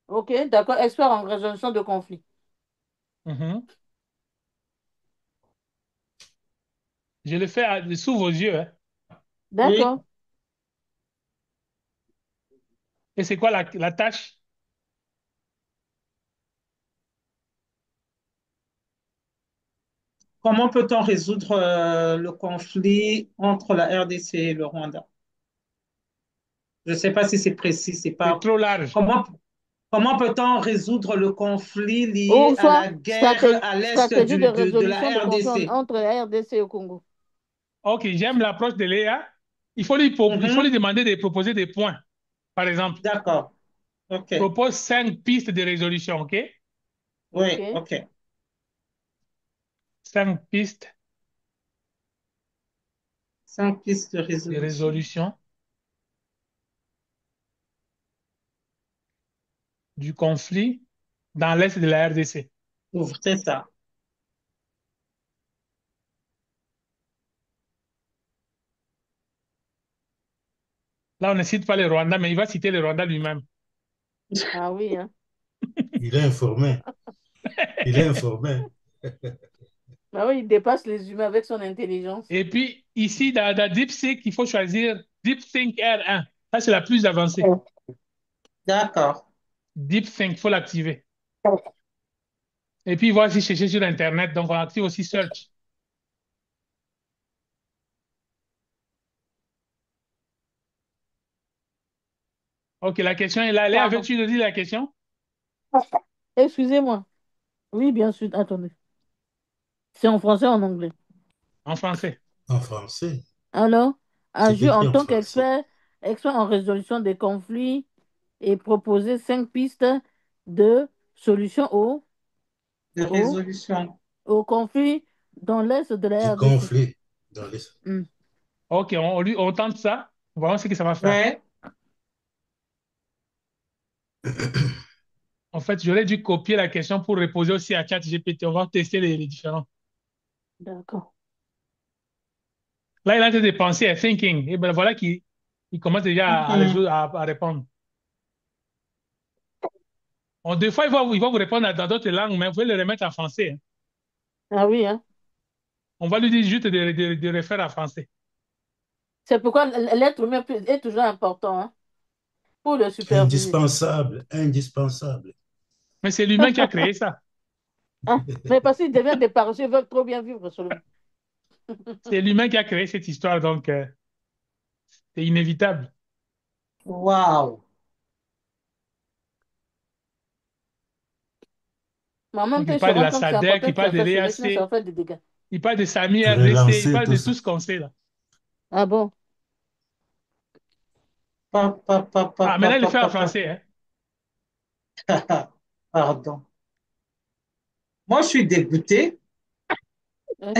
Ok, d'accord, expert en résolution de conflits. Mhm. Je le fais sous vos yeux, hein. Oui. D'accord. Et c'est quoi la tâche? Comment peut-on résoudre le conflit entre la RDC et le Rwanda? Je ne sais pas si c'est précis, c'est C'est pas. trop large. Comment? Comment peut-on résoudre le conflit lié Ou à soit la guerre à l'est stratégie de de la résolution de conflit RDC? entre la RDC et le Congo. Ok, j'aime l'approche de Léa. Il faut lui Mhm. demander de proposer des points. Par exemple, D'accord. OK. propose 5 pistes de résolution, ok? OK? Oui, OK. 5 pistes 5 pistes de de résolution. résolution du conflit dans l'est de la RDC. Ouvrez ça. Là, on ne cite pas le Rwanda, mais il va citer le Rwanda lui-même. Ah oui, hein. Il est informé. Il est informé. Bah oui, il dépasse les humains avec son intelligence. Et puis, ici, dans DeepSeek, il faut choisir DeepThink R1. Ça, c'est la plus avancée. D'accord. DeepThink, il faut l'activer. Et puis, il va aussi chercher sur Internet. Donc, on active aussi Search. OK, la question est là. Léa, Pardon. veux-tu nous dire la question? Excusez-moi. Oui, bien sûr. Attendez. C'est en français ou en anglais? En français. En français. Alors, C'est agir écrit en en tant français. expert en résolution des conflits et proposer 5 pistes de solutions De au, résolution. au conflit dans l'est de la Du RDC. conflit dans les... Hmm. OK, on tente ça. Voyons ce que ça va faire. Ouais. En fait, j'aurais dû copier la question pour reposer aussi à ChatGPT. On va tester les différents. D'accord. Là, il a en train de penser à thinking. Et ben voilà qu'il il commence déjà Mhm. à répondre. Des fois, il va vous répondre dans d'autres langues, mais vous pouvez le remettre en français, hein. Ah oui, hein. On va lui dire juste de refaire en français. C'est pourquoi l'être humain est toujours important, hein, pour le superviser. Indispensable, indispensable. Mais c'est l'humain qui a créé ça. Hein? Mais parce qu'ils deviennent des paresseux, ils veulent trop bien vivre seulement. C'est l'humain qui a créé cette histoire, donc c'est inévitable. Waouh. Mais en même Donc, temps, il ils se parle de rendent la compte que c'est SADC, important il que ça parle de fasse cela, sinon ça va l'EAC, faire des dégâts. il parle de SAMI RDC, il Relancer parle tout de ça. tout ce qu'on sait là. Ah bon? Pa, pa, pa, pa, Ah, pa, maintenant, il le pa, fait pa, en pa. français, hein. Pardon. Moi, je suis dégoûté. Hein?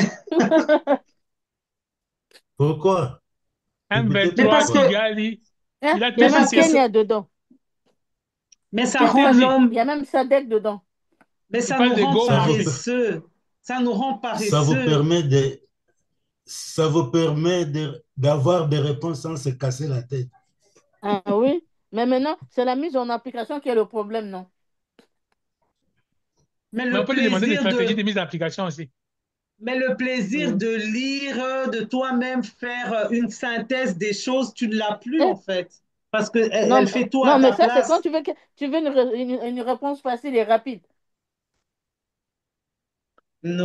Pourquoi? Dégoûté Mais M23, parce pourquoi? que, Kigali, Hein? il a Il y a tout mais même parce que, cité. Kenya dedans. mais ça Je t'ai rend dit, Il y l'homme, a même Sadek dedans. mais il ça nous parle de rend Ça Goma vous, aussi. paresseux. Ça nous rend ça vous paresseux. permet d'avoir des réponses sans se casser la tête. Ah oui? Mais maintenant, c'est la mise en application qui est le problème, non? Mais Mais on le peut lui demander des plaisir stratégies de de, mise en application aussi. mais le plaisir Mhm. de lire, de toi-même faire une synthèse des choses, tu ne l'as plus Eh, en fait. Parce qu'elle non, elle fait tout à non, mais ta ça, c'est quand place. tu veux une réponse facile et rapide.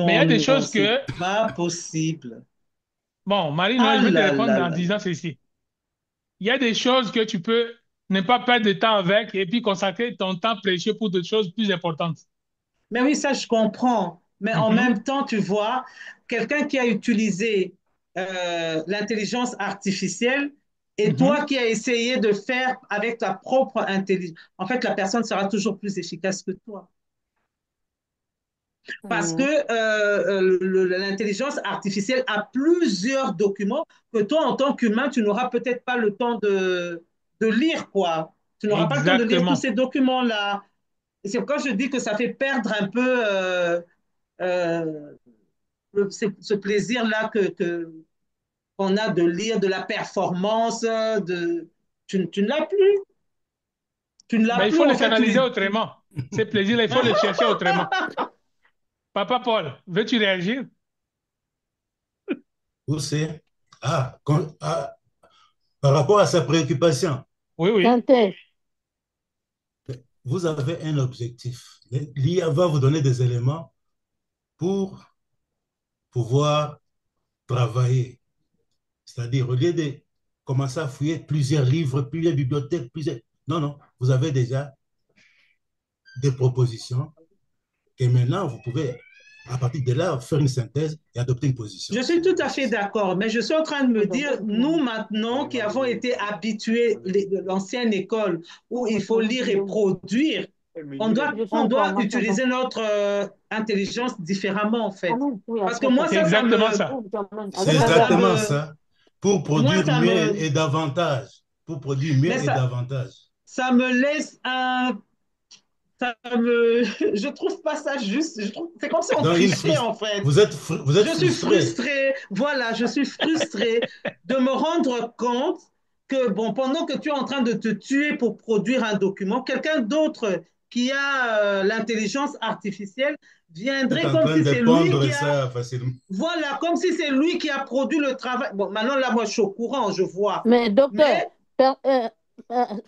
Mais il y a Non, des non, choses c'est que, pas possible. bon, Marie-Noël, Ah je vais te là répondre là en là là. disant ceci. Il y a des choses que tu peux ne pas perdre de temps avec et puis consacrer ton temps précieux pour d'autres choses plus importantes. Mais oui, ça, je comprends. Mais en Mhm, même temps, tu vois, quelqu'un qui a utilisé l'intelligence artificielle et toi mhm. qui as essayé de faire avec ta propre intelligence, en fait, la personne sera toujours plus efficace que toi. Parce que Mhm. l'intelligence artificielle a plusieurs documents que toi, en tant qu'humain, tu n'auras peut-être pas le temps de lire, quoi. Tu n'auras pas le temps de lire tous Exactement. ces documents-là. Et c'est pourquoi je dis que ça fait perdre un peu euh, ce plaisir-là qu'on a de lire, de la performance, tu ne l'as plus. Tu ne l'as Mais il plus, faut en le fait. canaliser autrement. Ces plaisirs-là, il faut les chercher autrement. Papa Paul, veux-tu réagir? Où c'est? Par rapport à sa préoccupation, Oui, oui. Quand est? vous avez un objectif. L'IA va vous donner des éléments pour pouvoir travailler. C'est-à-dire, au lieu de commencer à fouiller plusieurs livres, plusieurs bibliothèques, plusieurs... Non, non, vous avez déjà des propositions et maintenant, vous pouvez, à partir de là, faire une synthèse et adopter une position. Je suis tout à fait d'accord, mais je suis en train de me dire, nous maintenant qui avons été habitués de l'ancienne école où il faut lire et produire, on doit utiliser notre intelligence différemment en fait. Parce que moi, C'est exactement ça. C'est exactement ça. Pour moi, produire mieux et davantage. Pour produire mieux et davantage. Ça me laisse un je trouve pas ça juste. C'est comme si on trichait en fait. Vous êtes je suis frustrée. Voilà, je suis frustrée de me rendre compte que bon, pendant que tu es en train de te tuer pour produire un document, quelqu'un d'autre qui a l'intelligence artificielle viendrait comme si c'est lui qui a. Voilà, comme si c'est lui qui a produit le travail. Bon, maintenant là, moi, je suis au courant, je vois. Mais docteur,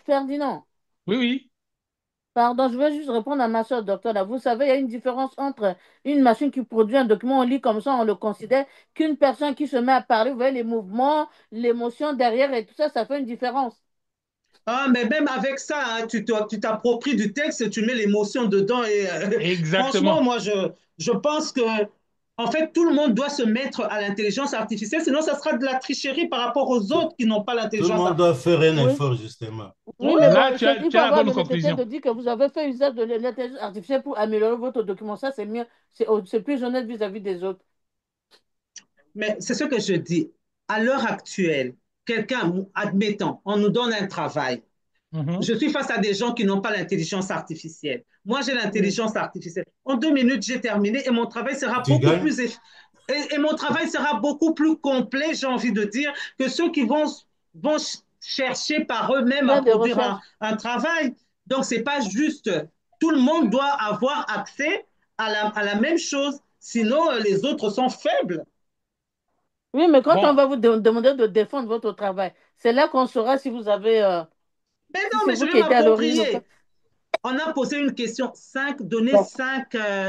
Ferdinand. Oui, oui. Pardon, je veux juste répondre à ma soeur, docteur. Là. Vous savez, il y a une différence entre une machine qui produit un document, on lit comme ça, on le considère, qu'une personne qui se met à parler, vous voyez, les mouvements, l'émotion derrière et tout ça, ça fait une différence. Ah, mais même avec ça, hein, tu t'appropries du texte, tu mets l'émotion dedans. Et franchement, moi, je pense que, en fait, tout le monde doit se mettre à l'intelligence artificielle, sinon ça sera de la tricherie par rapport aux autres qui n'ont pas l'intelligence artificielle. Tout le monde doit faire un effort, justement. Oui, mais là, il faut avoir l'honnêteté de dire que vous avez fait usage de l'intelligence artificielle pour améliorer votre document. Ça, c'est mieux. C'est plus honnête vis-à-vis des autres. Mais c'est ce que je dis. À l'heure actuelle, quelqu'un, admettons, on nous donne un travail. Je suis face à des gens qui n'ont pas l'intelligence artificielle. Moi, j'ai l'intelligence artificielle. En 2 minutes, j'ai terminé et mon travail sera beaucoup plus et mon travail sera beaucoup plus complet, j'ai envie de dire, que ceux qui vont chercher par eux-mêmes à produire un travail. Donc, c'est pas juste. Tout le monde doit avoir accès à la même chose, sinon les autres sont faibles. Oui, mais quand on va vous demander de défendre votre travail, c'est là qu'on saura si vous avez. Mais non, mais je vais m'approprier. On a posé une question, donner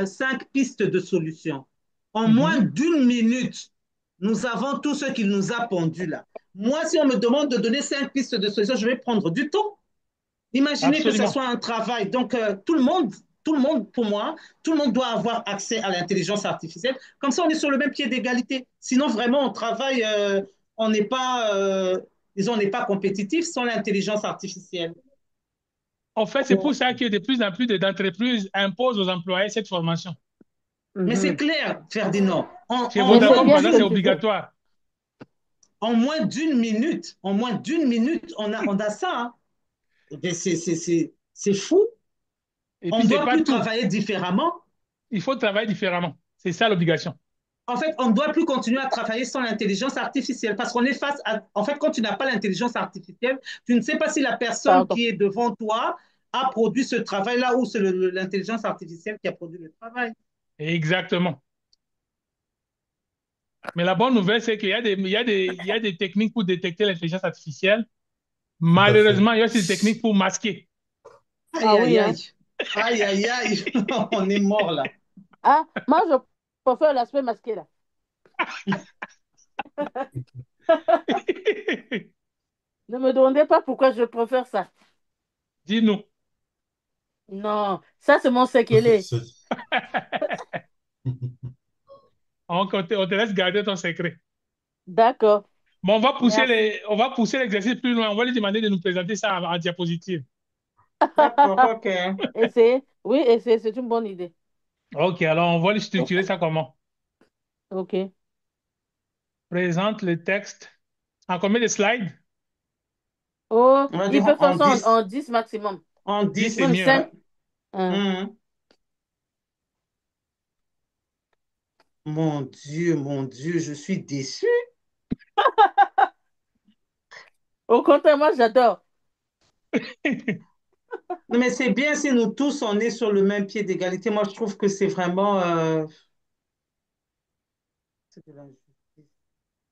cinq pistes de solutions. En moins d'une minute, nous avons tout ce qu'il nous a pondu là. Moi, si on me demande de donner 5 pistes de solutions, je vais prendre du temps. Imaginez que ce soit un travail. Donc, tout le monde, pour moi, tout le monde doit avoir accès à l'intelligence artificielle. Comme ça, on est sur le même pied d'égalité. Sinon, vraiment, on travaille, on n'est pas, disons, on n'est pas compétitif sans l'intelligence artificielle. En fait, c'est pour ça que de plus en plus d'entreprises imposent aux employés cette formation. Mais c'est clair, Ferdinand. Chez Vodacom, par exemple, c'est obligatoire. En moins d'une minute, on a ça. Hein. C'est fou. Et on ne doit plus travailler différemment. Il faut travailler différemment. C'est ça l'obligation. En fait, on ne doit plus continuer à travailler sans l'intelligence artificielle parce qu'on est face à... En fait, quand tu n'as pas l'intelligence artificielle, tu ne sais pas si la personne qui est devant toi a produit ce travail-là ou c'est l'intelligence artificielle qui a produit le travail. Exactement. Mais la bonne nouvelle, c'est qu'il y a des techniques pour détecter l'intelligence artificielle. Malheureusement, il y a aussi des techniques pour masquer. Aïe, aïe, aïe. On est mort là. Ah, moi, je préfère l'aspect masqué là. Ne me demandez pas pourquoi je préfère ça. Dis-nous. Non, ça c'est mon séquelé. On te laisse garder ton secret. D'accord. Bon, on va pousser l'exercice plus loin. On va lui demander de nous présenter ça en diapositive. D'accord, ok. Essayez. Oui, essayez, c'est une bonne idée. Ok, alors on va lui structurer ça comment? Ok. Présente le texte. En combien de slides? Oh, il peut faire ça en 10 maximum. En 10, c'est mieux. 5. Mon Dieu, je suis déçue. Au contraire, moi, j'adore. Non, mais c'est bien si nous tous, on est sur le même pied d'égalité. Moi, je trouve que c'est vraiment...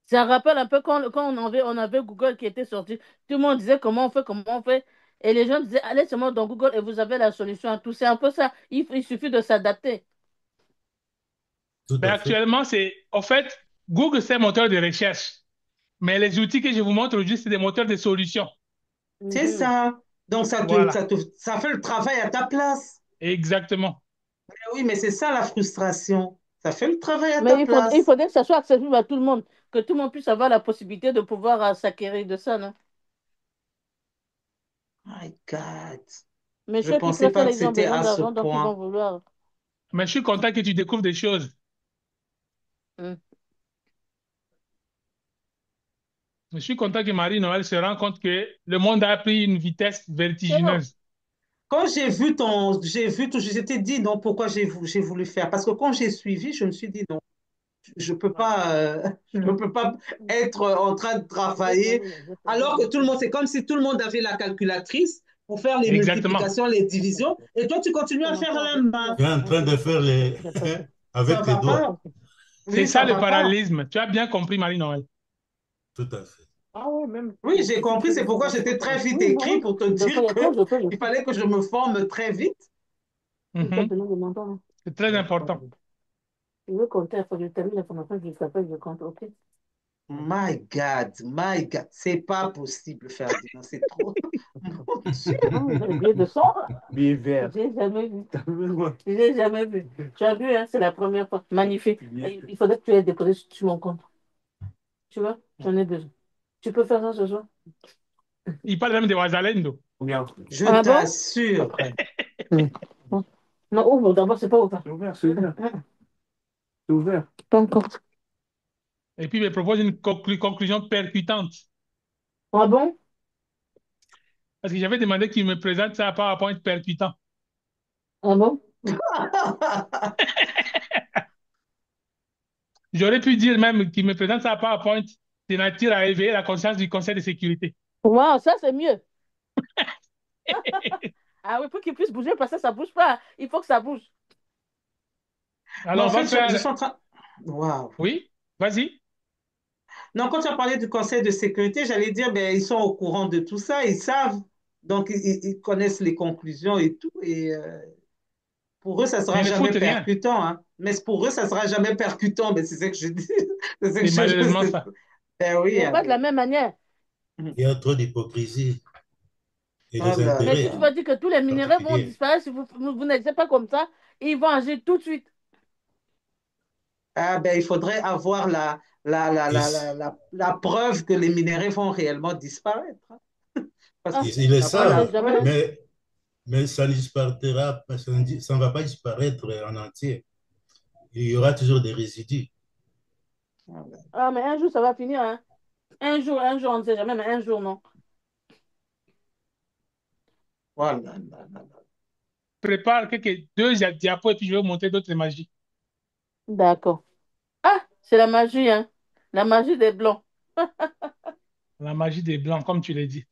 Ça rappelle un peu quand on avait Google qui était sorti. Tout le monde disait comment on fait. Et les gens disaient, allez seulement dans Google et vous avez la solution à tout. C'est un peu ça. Il suffit de s'adapter. Mais actuellement, en fait, Google, c'est un moteur de recherche. Mais les outils que je vous montre aujourd'hui, c'est des moteurs de solutions. C'est ça. Donc, ça fait le travail à ta place. Exactement. Oui, mais c'est ça la frustration. Ça fait le travail à ta Mais il place. faudrait que ça soit accessible à tout le monde, que tout le monde puisse avoir la possibilité de pouvoir s'acquérir de ça, non? My God. Mais Je ceux qui pensais pas préfèrent, que ils ont c'était besoin à ce d'argent, donc ils vont point. vouloir. Mais je suis content que tu découvres des choses. Hmm. Je suis content que Marie-Noël se rende compte que le monde a pris une vitesse C'est bon. vertigineuse. Quand j'ai vu tout, j'étais dit non, pourquoi j'ai voulu faire. Parce que quand j'ai suivi, je me suis dit non, je peux pas, je ne peux pas être en train de travailler. Alors que tout le monde, c'est comme si tout le monde avait la calculatrice pour faire les Exactement. multiplications, les divisions, et toi, tu continues à faire à la main. Tu es en train de faire les Ça avec tes va doigts. pas. C'est Oui, ça ça le va pas. parallélisme. Tu as bien compris, Marie-Noël. Tout à fait. Ah oui, même Oui, j'ai si tu compris. fais C'est des pourquoi formations j'étais comme très ça. vite Oui, écrit non, pour te je dire peux, que il fallait que je me forme très vite. Il faut Mhm. tenir le montant, non? C'est très important. Je veux compter, il faut que je termine la formation, je s'appelle, je compte, ok? My God, c'est pas possible, Ferdinand, c'est trop. Mon Dieu. Non, le billet de 100, billet vert. J'ai jamais vu. J'ai jamais vu. Tu as vu, hein, c'est la première fois. Magnifique. Il faudrait que tu aies déposé sur mon compte. Tu vois, j'en ai besoin. Tu peux faire ça ce soir? Il parle même de Wasalendo. Combien? Je Ah bon? t'assure. Après. Bon. Non, ouvre, d'abord, c'est pas ouvert. C'est ouvert, c'est ouvert. C'est ouvert. Pas encore. Et puis, il me propose une conclusion percutante. Ah bon? Parce que j'avais demandé qu'il me présente ça à PowerPoint percutant. Ah bon? J'aurais pu dire même qu'il me présente ça à PowerPoint de nature à éveiller la conscience du Conseil de sécurité. Wow, ça c'est mieux. Ah oui, pour qu'il puisse bouger, parce que ça bouge pas. Il faut que ça bouge. Mais Alors, en on va fait, je faire... suis en train. Waouh. Oui, vas-y. Non, quand tu as parlé du Conseil de sécurité, j'allais dire, ben, ils sont au courant de tout ça, ils savent. Donc, ils connaissent les conclusions et tout. Et pour eux, ça ne Mais sera ils ne jamais foutent rien. percutant. Hein. Mais pour eux, ça ne sera jamais percutant. Mais c'est ce que je dis. C'est ce que C'est malheureusement ça. Ben Ils oui, vont pas de la allez. même manière. Il y a trop d'hypocrisie et Oh des là Mais si tu intérêts là. vas dire que tous les minéraux vont particuliers. disparaître, si vous n'êtes pas comme ça, ils vont agir tout de suite. Ah ben, il faudrait avoir Et, la preuve que les minéraux vont réellement disparaître. Hein. Parce Ah, ils le qu'il n'y a pas on la sait savent, jamais, preuve. hein. mais ça ne disparaîtra pas, ça ne va pas disparaître en entier. Il y aura toujours des résidus. Ah, mais un jour, ça va finir, hein. Un jour, on ne sait jamais, mais un jour, non. Voilà. Prépare quelques deux diapos et puis je vais vous montrer d'autres magies. D'accord. Ah, c'est la magie, hein. La magie des blancs. La magie des blancs, comme tu l'as dit.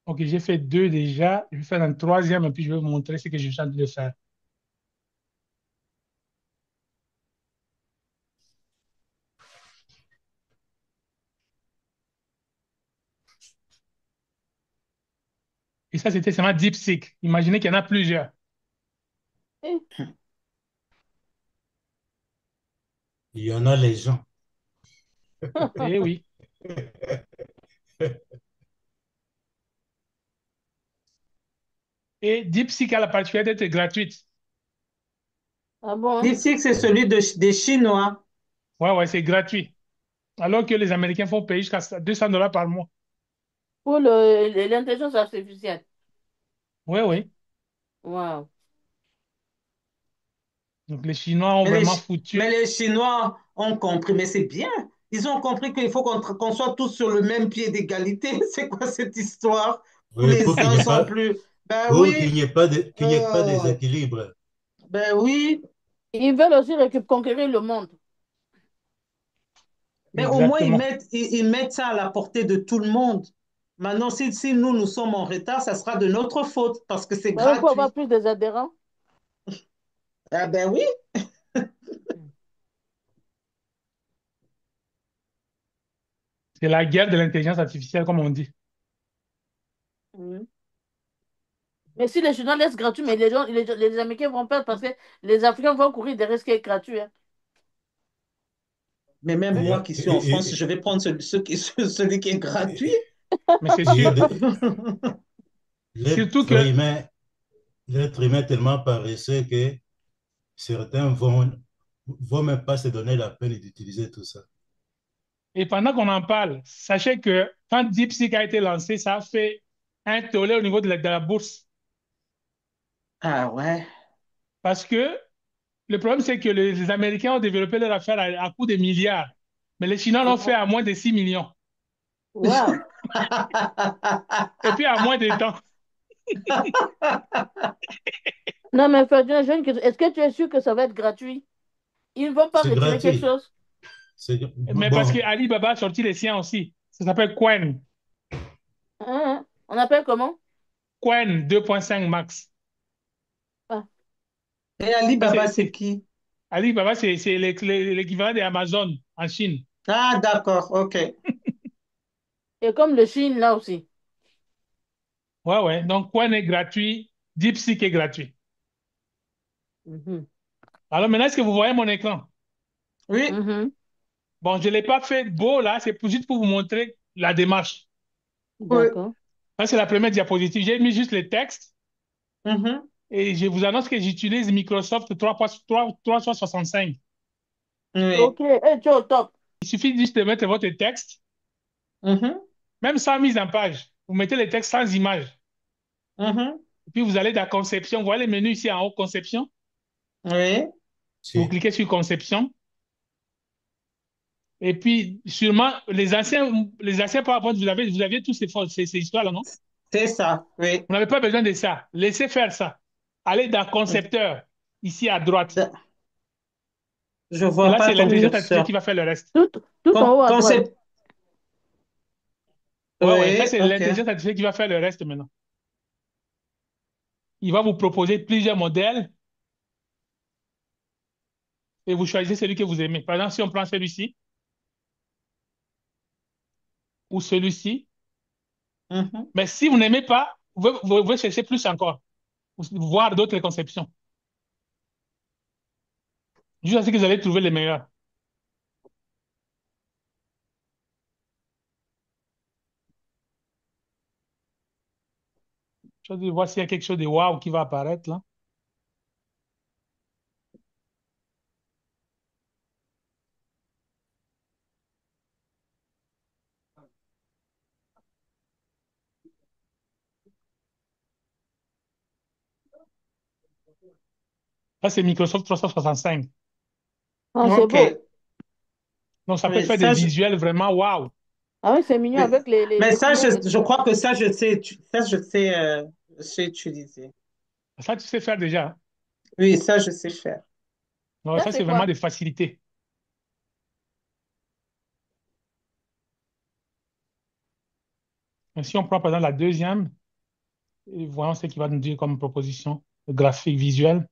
Ok, j'ai fait deux déjà. Je vais faire un troisième et puis je vais vous montrer ce que je suis en train de faire. Et ça, c'était seulement DeepSeek. Imaginez qu'il y en a plusieurs. Eh, Il y en a les gens. Eh oui. Et DeepSeek a la particularité d'être gratuite. Ah bon, hein? DeepSeek, c'est celui des Chinois. Ouais, ouais, c'est gratuit. Alors que les Américains font payer jusqu'à $200 par mois. Pour l'intelligence artificielle. Oui, oui. Wow. Donc les Chinois ont Mais les, vraiment Chi- mais foutu. les Chinois ont compris, mais c'est bien. Ils ont compris qu'il faut qu'on soit tous sur le même pied d'égalité. C'est quoi cette histoire où Oui, les uns sont plus... Ben pour qu'il oui, n'y ait pas qu'il n'y ait pas euh, déséquilibre. ben oui. Ils veulent aussi conquérir le monde. Mais au moins, Exactement. ils mettent ça à la portée de tout le monde. Maintenant, si nous sommes en retard, ça sera de notre faute parce que c'est Ouais, pour avoir gratuit. plus des adhérents. Ah ben oui. C'est la guerre de l'intelligence artificielle, comme on dit. Mhm. Mais si les journaux laissent gratuit, mais les gens, les Américains vont perdre parce que les Africains vont courir des risques gratuits. Hein. Mais même Il y moi a, qui suis en France, je vais prendre celui qui est gratuit. Mais c'est il y a sûr. de- Surtout l'être que, humain, l'être humain est tellement paresseux que certains vont même pas se donner la peine d'utiliser tout ça. et pendant qu'on en parle, sachez que quand DeepSeek a été lancé, ça a fait un tollé au niveau de la bourse. Ah ouais. Parce que le problème, c'est que les Américains ont développé leur affaire à coût de milliards. Mais les Chinois l'ont fait à moins de 6 millions. Waouh! Et puis à moins de temps. Non, mais Ferdinand, j'ai une question. Est-ce que tu es sûr que ça va être gratuit? Ils ne vont pas C'est retirer quelque gratuit. chose? Mais parce que Bon, Alibaba a sorti les siens aussi. Ça s'appelle Quen. Hein? On appelle comment? Quen 2.5 max. Ah, Et Ça, Alibaba, c'est qui? Alibaba, c'est l'équivalent d'Amazon en Chine. Ah, d'accord, ok. et comme le Chine, là aussi. Ouais, ouais. Donc, Quen est gratuit. DeepSeek est gratuit. Mhm. Alors maintenant, est-ce que vous voyez mon écran? Oui, Mhm. Bon, je ne l'ai pas fait beau là, c'est juste pour vous montrer la démarche. oui. D'accord. Ça, c'est la première diapositive. J'ai mis juste les textes Mhm, et je vous annonce que j'utilise Microsoft 365. oui. Ok, tu es au top. Il suffit juste de mettre votre texte, Mhm, même sans mise en page. Vous mettez les textes sans image. mhm, Et puis vous allez dans Conception. Vous voyez le menu ici en haut, Conception. oui. Vous si. cliquez sur Conception. Et puis, sûrement, les anciens PowerPoint, vous aviez tous ces histoires-là, non? C'est ça, oui. Vous n'avez pas besoin de ça. Laissez faire ça. Allez dans Concepteur, ici à droite. Da- Je Et vois là, pas c'est l'intelligence artificielle concepteur. qui va faire le reste. Tout en haut à droite. Concept, Ouais, ouais, ça, oui, c'est ok. l'intelligence artificielle qui va faire le reste maintenant. Il va vous proposer plusieurs modèles et vous choisissez celui que vous aimez. Par exemple, si on prend celui-ci ou celui-ci, Mhm. mais si vous n'aimez pas, vous pouvez chercher plus encore, voir d'autres conceptions. Juste à ce que vous allez trouver les meilleurs. Je vais voir s'il y a quelque chose de waouh qui va apparaître là. Là, c'est Microsoft 365. Ah, c'est Ok. beau. Donc, ça peut Oui, faire des ça, visuels vraiment waouh. Ah oui, c'est mignon oui. avec Mais les ça, couleurs et je tout. crois que ça, je sais utiliser. Ça, tu sais faire déjà. Hein. Oui, ça, je sais faire. Donc, Ça, ça, c'est c'est vraiment quoi? des facilités. Mais si on prend par exemple la deuxième, et voyons ce qu'il va nous dire comme proposition graphique visuelle.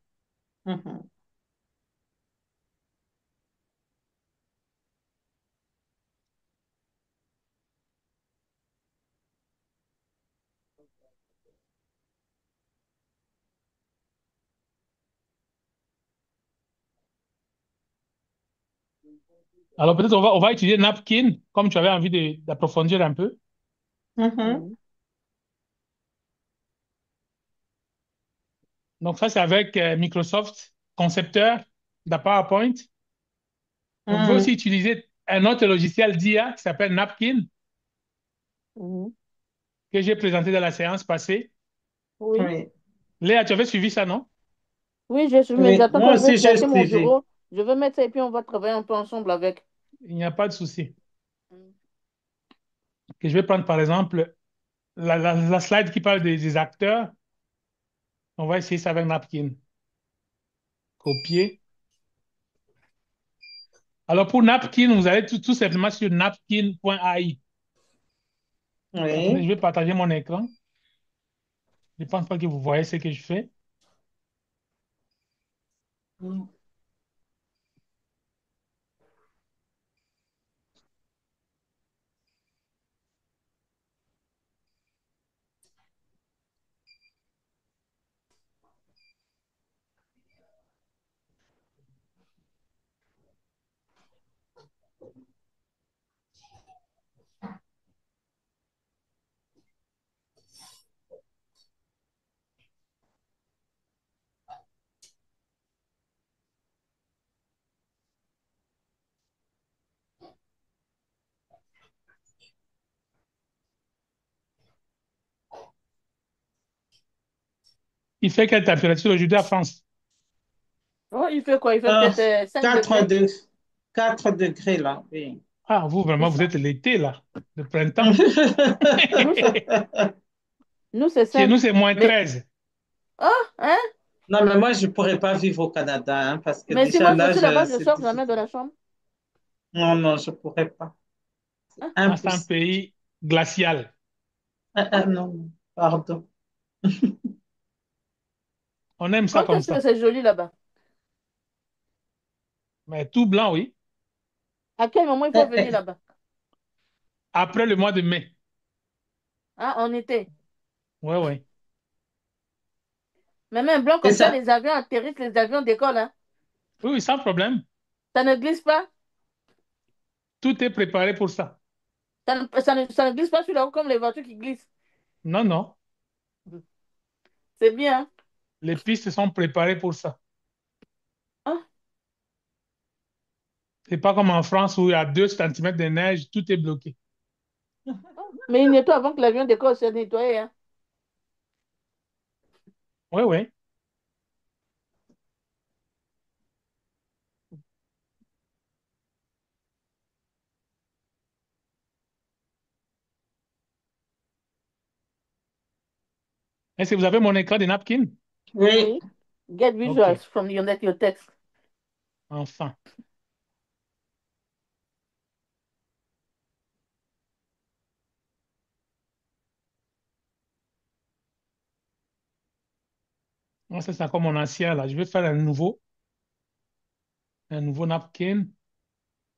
Mhm. Alors, peut-être on va utiliser Napkin, comme tu avais envie d'approfondir un peu. Mhm. Mhm. Donc, ça, c'est avec Microsoft Concepteur de PowerPoint. Mais vous pouvez aussi Mhm. utiliser un autre logiciel d'IA qui s'appelle Napkin, Mhm. que j'ai présenté dans la séance passée. Oui. Oui. Léa, tu avais suivi ça, non? Oui, j'ai su, mais Oui. j'attends Moi quand je vais aussi, j'ai chercher mon suivi. bureau. Je vais mettre ça et puis on va travailler un peu ensemble avec. Il n'y a pas de souci. Mhm. Que je vais prendre, par exemple, la slide qui parle des acteurs. On va essayer ça avec Napkin. Copier. Alors, pour Napkin, vous allez tout simplement sur napkin.ai. Attendez, je Oui. vais partager mon écran. Je ne pense pas que vous voyez ce que je fais. Il fait quelle température aujourd'hui à France? Oh, il fait quoi? Il fait Euh, peut-être 5 4 degrés. de, 4 degrés là, oui. Ah, vous, C'est vraiment, vous ça. êtes l'été, là, le printemps. Nous, c'est nous, c'est Chez 5. nous, c'est moins Mais, 13. ah, hein? Non, mais moi, je ne pourrais pas vivre au Canada hein, parce que Mais si déjà moi je là, suis là-bas, je c'est sors jamais de difficile. la chambre. Non, non, je ne pourrais pas. C'est Hein? Ah, c'est un impossible. pays glacial. Non, non, pardon. On aime ça Quand comme est-ce que ça. c'est joli là-bas? Mais tout blanc, oui. À quel moment il faut venir là-bas? Après le mois de mai. Ah, en été. Ouais, ouais. Mais même blanc Et comme ça, ça, les avions atterrissent, les avions décollent. Hein. Oui, oui, sans problème. Ça ne glisse pas. Tout est préparé pour ça. Ça ne glisse pas sur la route comme les voitures qui glissent. Non, non. C'est bien. Les pistes sont préparées pour ça. Hein. C'est pas comme en France où il y a 2 centimètres de neige, tout est bloqué. Mais il nettoie avant que l'avion décolle, c'est nettoyé. Hein. Oui, oui. Est-ce que vous avez mon écran de napkin? oui. Oui. Get OK. visuals from your text. Enfin. Moi, ça, c'est encore mon ancien, là. Je vais faire un nouveau napkin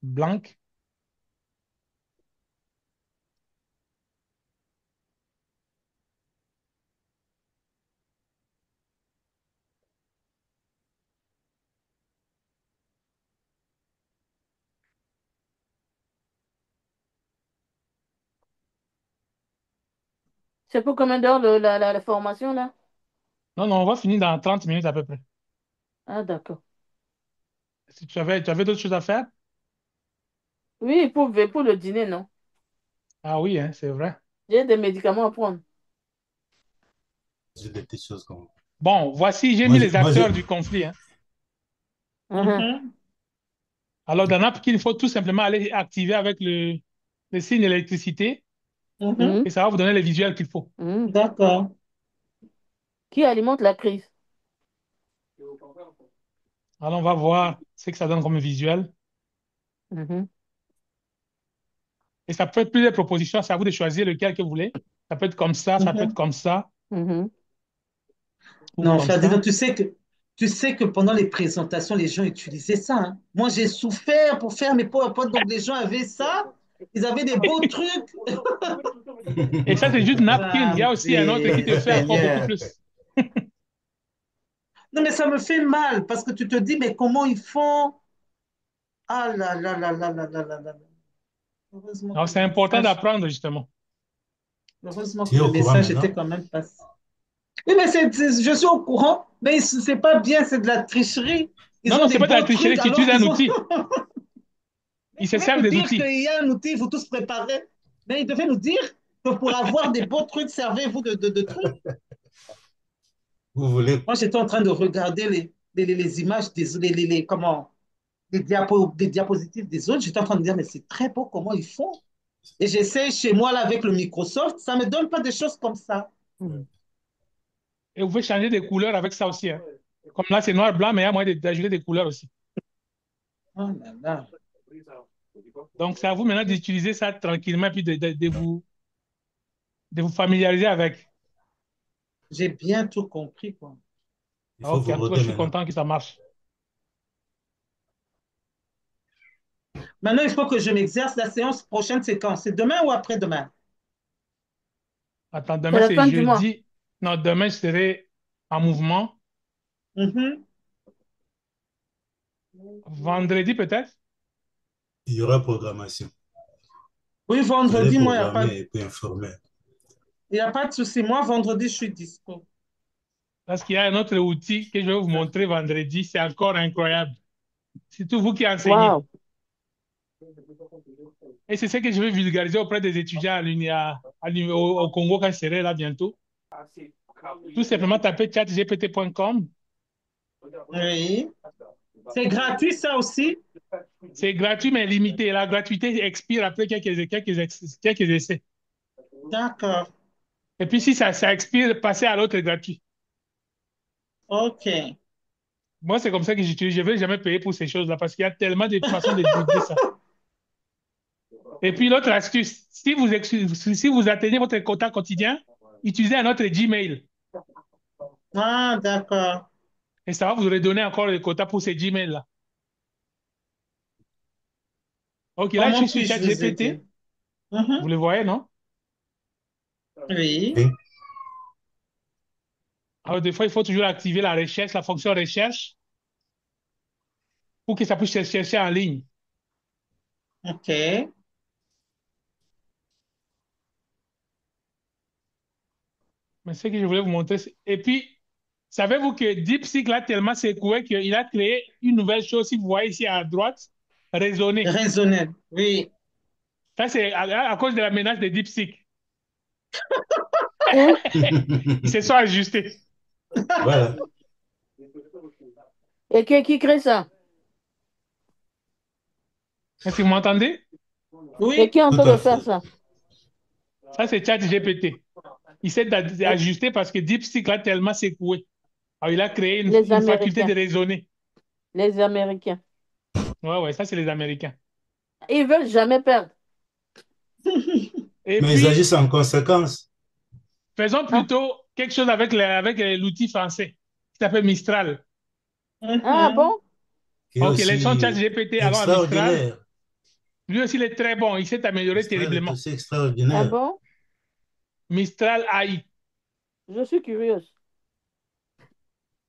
blanc. C'est pour combien d'heures la formation là? Non, non, on va finir dans 30 minutes à peu près. Ah, d'accord. Si tu avais d'autres choses à faire? Oui, pour le dîner, non. Ah oui, hein, c'est vrai. J'ai des médicaments à prendre. J'ai des petites choses comme. Bon, voici, j'ai mis Moi, les acteurs du conflit, hein. Mhm, Mhm, Alors, dans Napkin, il faut tout simplement aller activer avec le signe d'électricité mhm. mhm, et ça va vous donner les visuels qu'il faut. mhm. D'accord. Qui alimente la crise? Alors, on va voir ce que ça donne comme visuel. Mhm, Et ça peut être plusieurs propositions, c'est à vous de choisir lequel que vous voulez. Ça peut être comme ça peut être Mhm. comme ça, mhm. ou Non, comme Ferdinand, ça. tu sais que pendant les présentations, les gens utilisaient ça. Hein. Moi, j'ai souffert pour faire mes PowerPoint, donc les gens avaient ça. Ils avaient des beaux trucs. Et ça, c'est juste Napkin. Il y a aussi un autre qui Regardez, te fait encore beaucoup Seigneur. plus. Non, mais ça me fait mal parce que tu te dis, mais comment ils font? Ah là là là là là là là là. Heureusement Alors, que c'est le important message, d'apprendre, justement. heureusement Tu que es le au courant message était maintenant? quand même passé. Oui, mais je suis au courant, mais c'est pas bien, c'est de la tricherie. Ils Non, ont non, c'est des pas de la beaux tricherie, trucs tu alors utilises un qu'ils ont. outil. Ils Mais se ils devaient servent nous des dire outils. qu'il y a un outil, il faut tous se préparer. Mais ils devaient nous dire que pour avoir des beaux trucs, servez-vous de trucs. Vous voulez, Moi, j'étais en train de regarder les images comment, des diapositives des autres. J'étais en train de me dire, mais c'est très beau comment ils font. Et j'essaie chez moi là avec le Microsoft, ça ne me donne pas des choses comme ça. Mhm. Et vous pouvez changer des couleurs avec ça aussi, hein. Comme là, c'est noir-blanc, mais il y a moyen d'ajouter des couleurs aussi. Oh là là, Donc, c'est à vous maintenant d'utiliser ça tranquillement et puis de vous familiariser avec. j'ai bien tout compris, quoi. il faut OK, vous en tout cas, je roder suis maintenant. content que ça marche. Maintenant, il faut que je m'exerce. La séance prochaine, c'est quand? C'est demain ou après-demain? Attends, C'est demain, la c'est fin du mois. jeudi. Non, demain, je serai en mouvement. Mhm. Vendredi, peut-être? Il y aura programmation. Oui, Vous allez vendredi, moi, programmer et puis informer. il y a pas de souci. Moi, vendredi, je suis dispo. Parce qu'il y a un autre outil que je vais vous montrer vendredi. C'est encore incroyable. C'est tout vous qui enseignez. Waouh. Et c'est ce que je vais vulgariser auprès des étudiants au Congo quand je serai là bientôt. Tout simplement taper chatgpt.com. Oui. C'est gratuit, ça aussi? C'est gratuit, mais limité. La gratuité expire après quelques essais. D'accord. Et puis, si ça expire, passez à l'autre gratuit. OK. Moi, c'est comme ça que j'utilise. Je ne vais jamais payer pour ces choses-là parce qu'il y a tellement de façons de divulguer ça. Et puis, l'autre astuce, si vous atteignez votre quota quotidien, utilisez un autre Gmail. Ah, d'accord. Et ça va vous redonner encore le quota pour ces Gmails-là. OK, là, je Comment suis sur puis-je vous aider? ChatGPT. Vous le voyez, non? Oui. Oui. Alors, des fois, il faut toujours activer la recherche, la fonction recherche, pour que ça puisse chercher en ligne. OK. Mais ce que je voulais vous montrer, et puis, savez-vous que DeepSeek l'a tellement secoué qu'il a créé une nouvelle chose, si vous voyez ici à droite, raisonner. Raisonnable. Oui. Ça, c'est à cause de la menace de DeepSeek. Hein? Ils se sont ajustés. Voilà. Et qui crée ça? Est-ce que vous m'entendez? Et Oui. qui est en Tout train à de faire fait. ça? Ça, c'est ChatGPT. Il s'est ajusté parce que DeepSeek l'a tellement secoué. Alors, il a créé Les une faculté de Américains. raisonner. Les Américains. Ouais, ça, c'est les Américains. Ils veulent jamais perdre. Et Mais ils puis, agissent en conséquence. faisons Ah, plutôt quelque chose avec l'outil français qui s'appelle Mistral. ah Mhm. bon? Qui est OK, laissons aussi ChatGPT avant à Mistral. extraordinaire. Lui aussi, il est très bon. Il s'est amélioré Mistral est terriblement. aussi Ah extraordinaire. bon? Mistral AI. Je suis curieuse.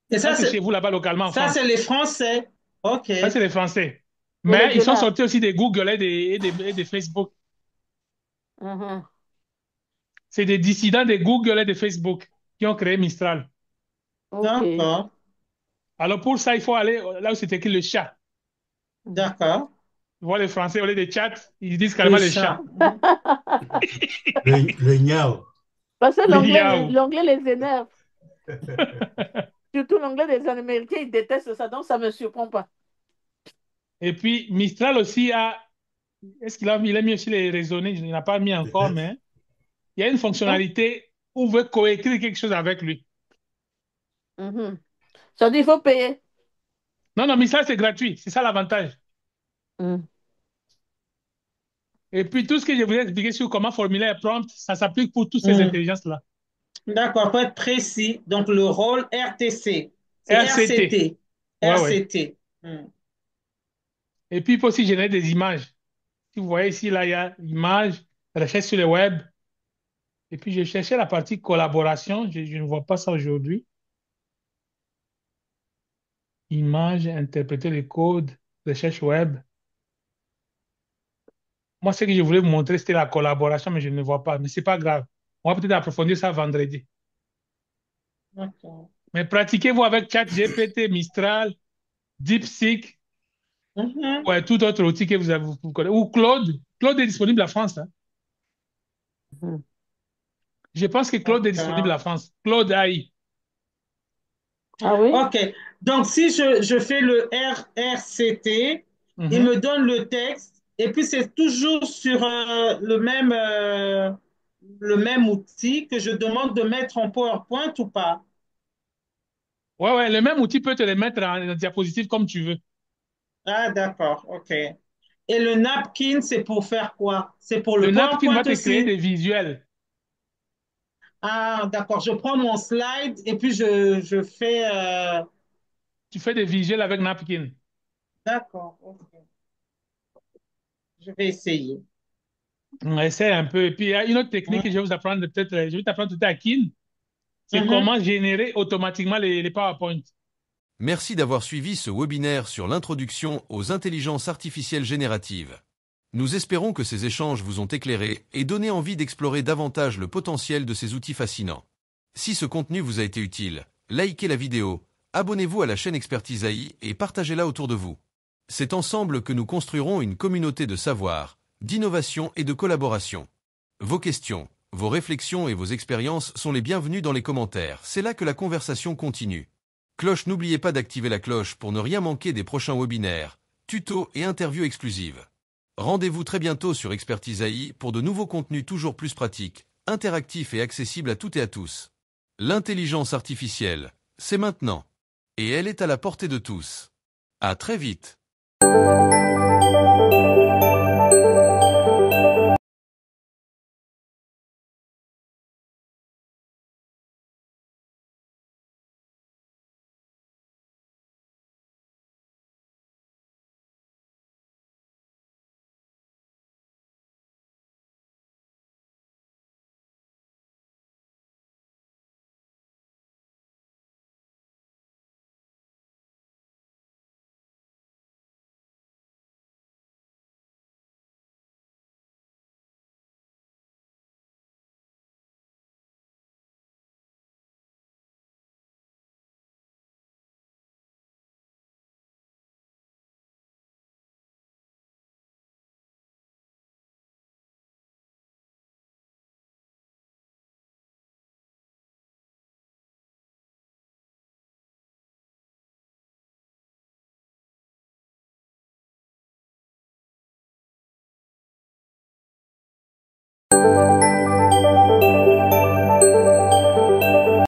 Et Ça, c'est chez vous là-bas localement en ça, c'est France. les Français. OK. Ça, c'est les Français. Et les Mais ils sont dollars. sortis aussi des Google et des Facebook. Mhm. C'est des dissidents des Google et de Facebook qui ont créé Mistral. OK. D'accord. Alors pour ça, il faut aller là où c'est écrit le chat. D'accord. Tu vois, les Français, au lieu de chat, ils disent Le carrément le chat. chat. Le niao. Parce que Le l'anglais, yao. l'anglais les énerve. Surtout l'anglais des Américains, ils détestent ça, donc ça ne me surprend pas. Et puis Mistral aussi a. Est-ce il a mis aussi les raisonner? Il n'a pas mis encore, Peut-être. mais il y a une Hein? fonctionnalité où vous pouvez coécrire quelque chose avec lui. Mhm. Ça dit qu'il faut payer. Non, non, Mistral, c'est gratuit. C'est ça l'avantage. Mhm. Et puis tout ce que je voulais expliquer sur comment formuler un prompt, ça s'applique pour toutes ces Hmm. intelligences-là. D'accord. Pour être précis, donc le rôle RTC, c'est RCT. RCT. Ouais, ouais. RCT. Hmm. Et puis il faut aussi générer des images. Si vous voyez ici, là, il y a images, recherche sur le web. Et puis, je cherchais la partie collaboration. Je ne vois pas ça aujourd'hui. Images, interpréter les codes, recherche web. Moi, ce que je voulais vous montrer, c'était la collaboration, mais je ne vois pas. Mais c'est pas grave. On va peut-être approfondir ça vendredi. D'accord. Mais pratiquez-vous avec ChatGPT, Mistral, DeepSeek, Mhm. ou tout autre outil que vous connaissez. Ou Claude. Claude est disponible en France, hein. Mhm. Je pense que Claude est disponible D'accord. en France. Claude AI. Ah oui? OK. Donc, si je fais le RRCT, il Mhm. me donne le texte et puis c'est toujours sur le même outil que je demande de mettre en PowerPoint ou pas? Ouais, ouais, le même outil peut te les mettre en diapositive comme tu veux. Ah, d'accord. OK. Et le napkin, c'est pour faire quoi? C'est pour Le le napkin PowerPoint va te créer aussi? des visuels. Ah, d'accord. Je prends mon slide et puis je fais. Tu fais des visuels avec napkin. D'accord. OK. Je vais essayer. On essaie un peu. Et puis, il y a une autre technique que je Mhm. vais vous apprendre peut-être, je vais t'apprendre tout à Kin, c'est Mhm. comment générer automatiquement les PowerPoint. Merci d'avoir suivi ce webinaire sur l'introduction aux intelligences artificielles génératives. Nous espérons que ces échanges vous ont éclairé et donné envie d'explorer davantage le potentiel de ces outils fascinants. Si ce contenu vous a été utile, likez la vidéo, abonnez-vous à la chaîne Expertise AI et partagez-la autour de vous. C'est ensemble que nous construirons une communauté de savoir, d'innovation et de collaboration. Vos questions, Vos réflexions et vos expériences sont les bienvenues dans les commentaires, c'est là que la conversation continue. Cloche, n'oubliez pas d'activer la cloche pour ne rien manquer des prochains webinaires, tutos et interviews exclusives. Rendez-vous très bientôt sur Expertise AI pour de nouveaux contenus toujours plus pratiques, interactifs et accessibles à toutes et à tous. L'intelligence artificielle, c'est maintenant. Et elle est à la portée de tous. À très vite.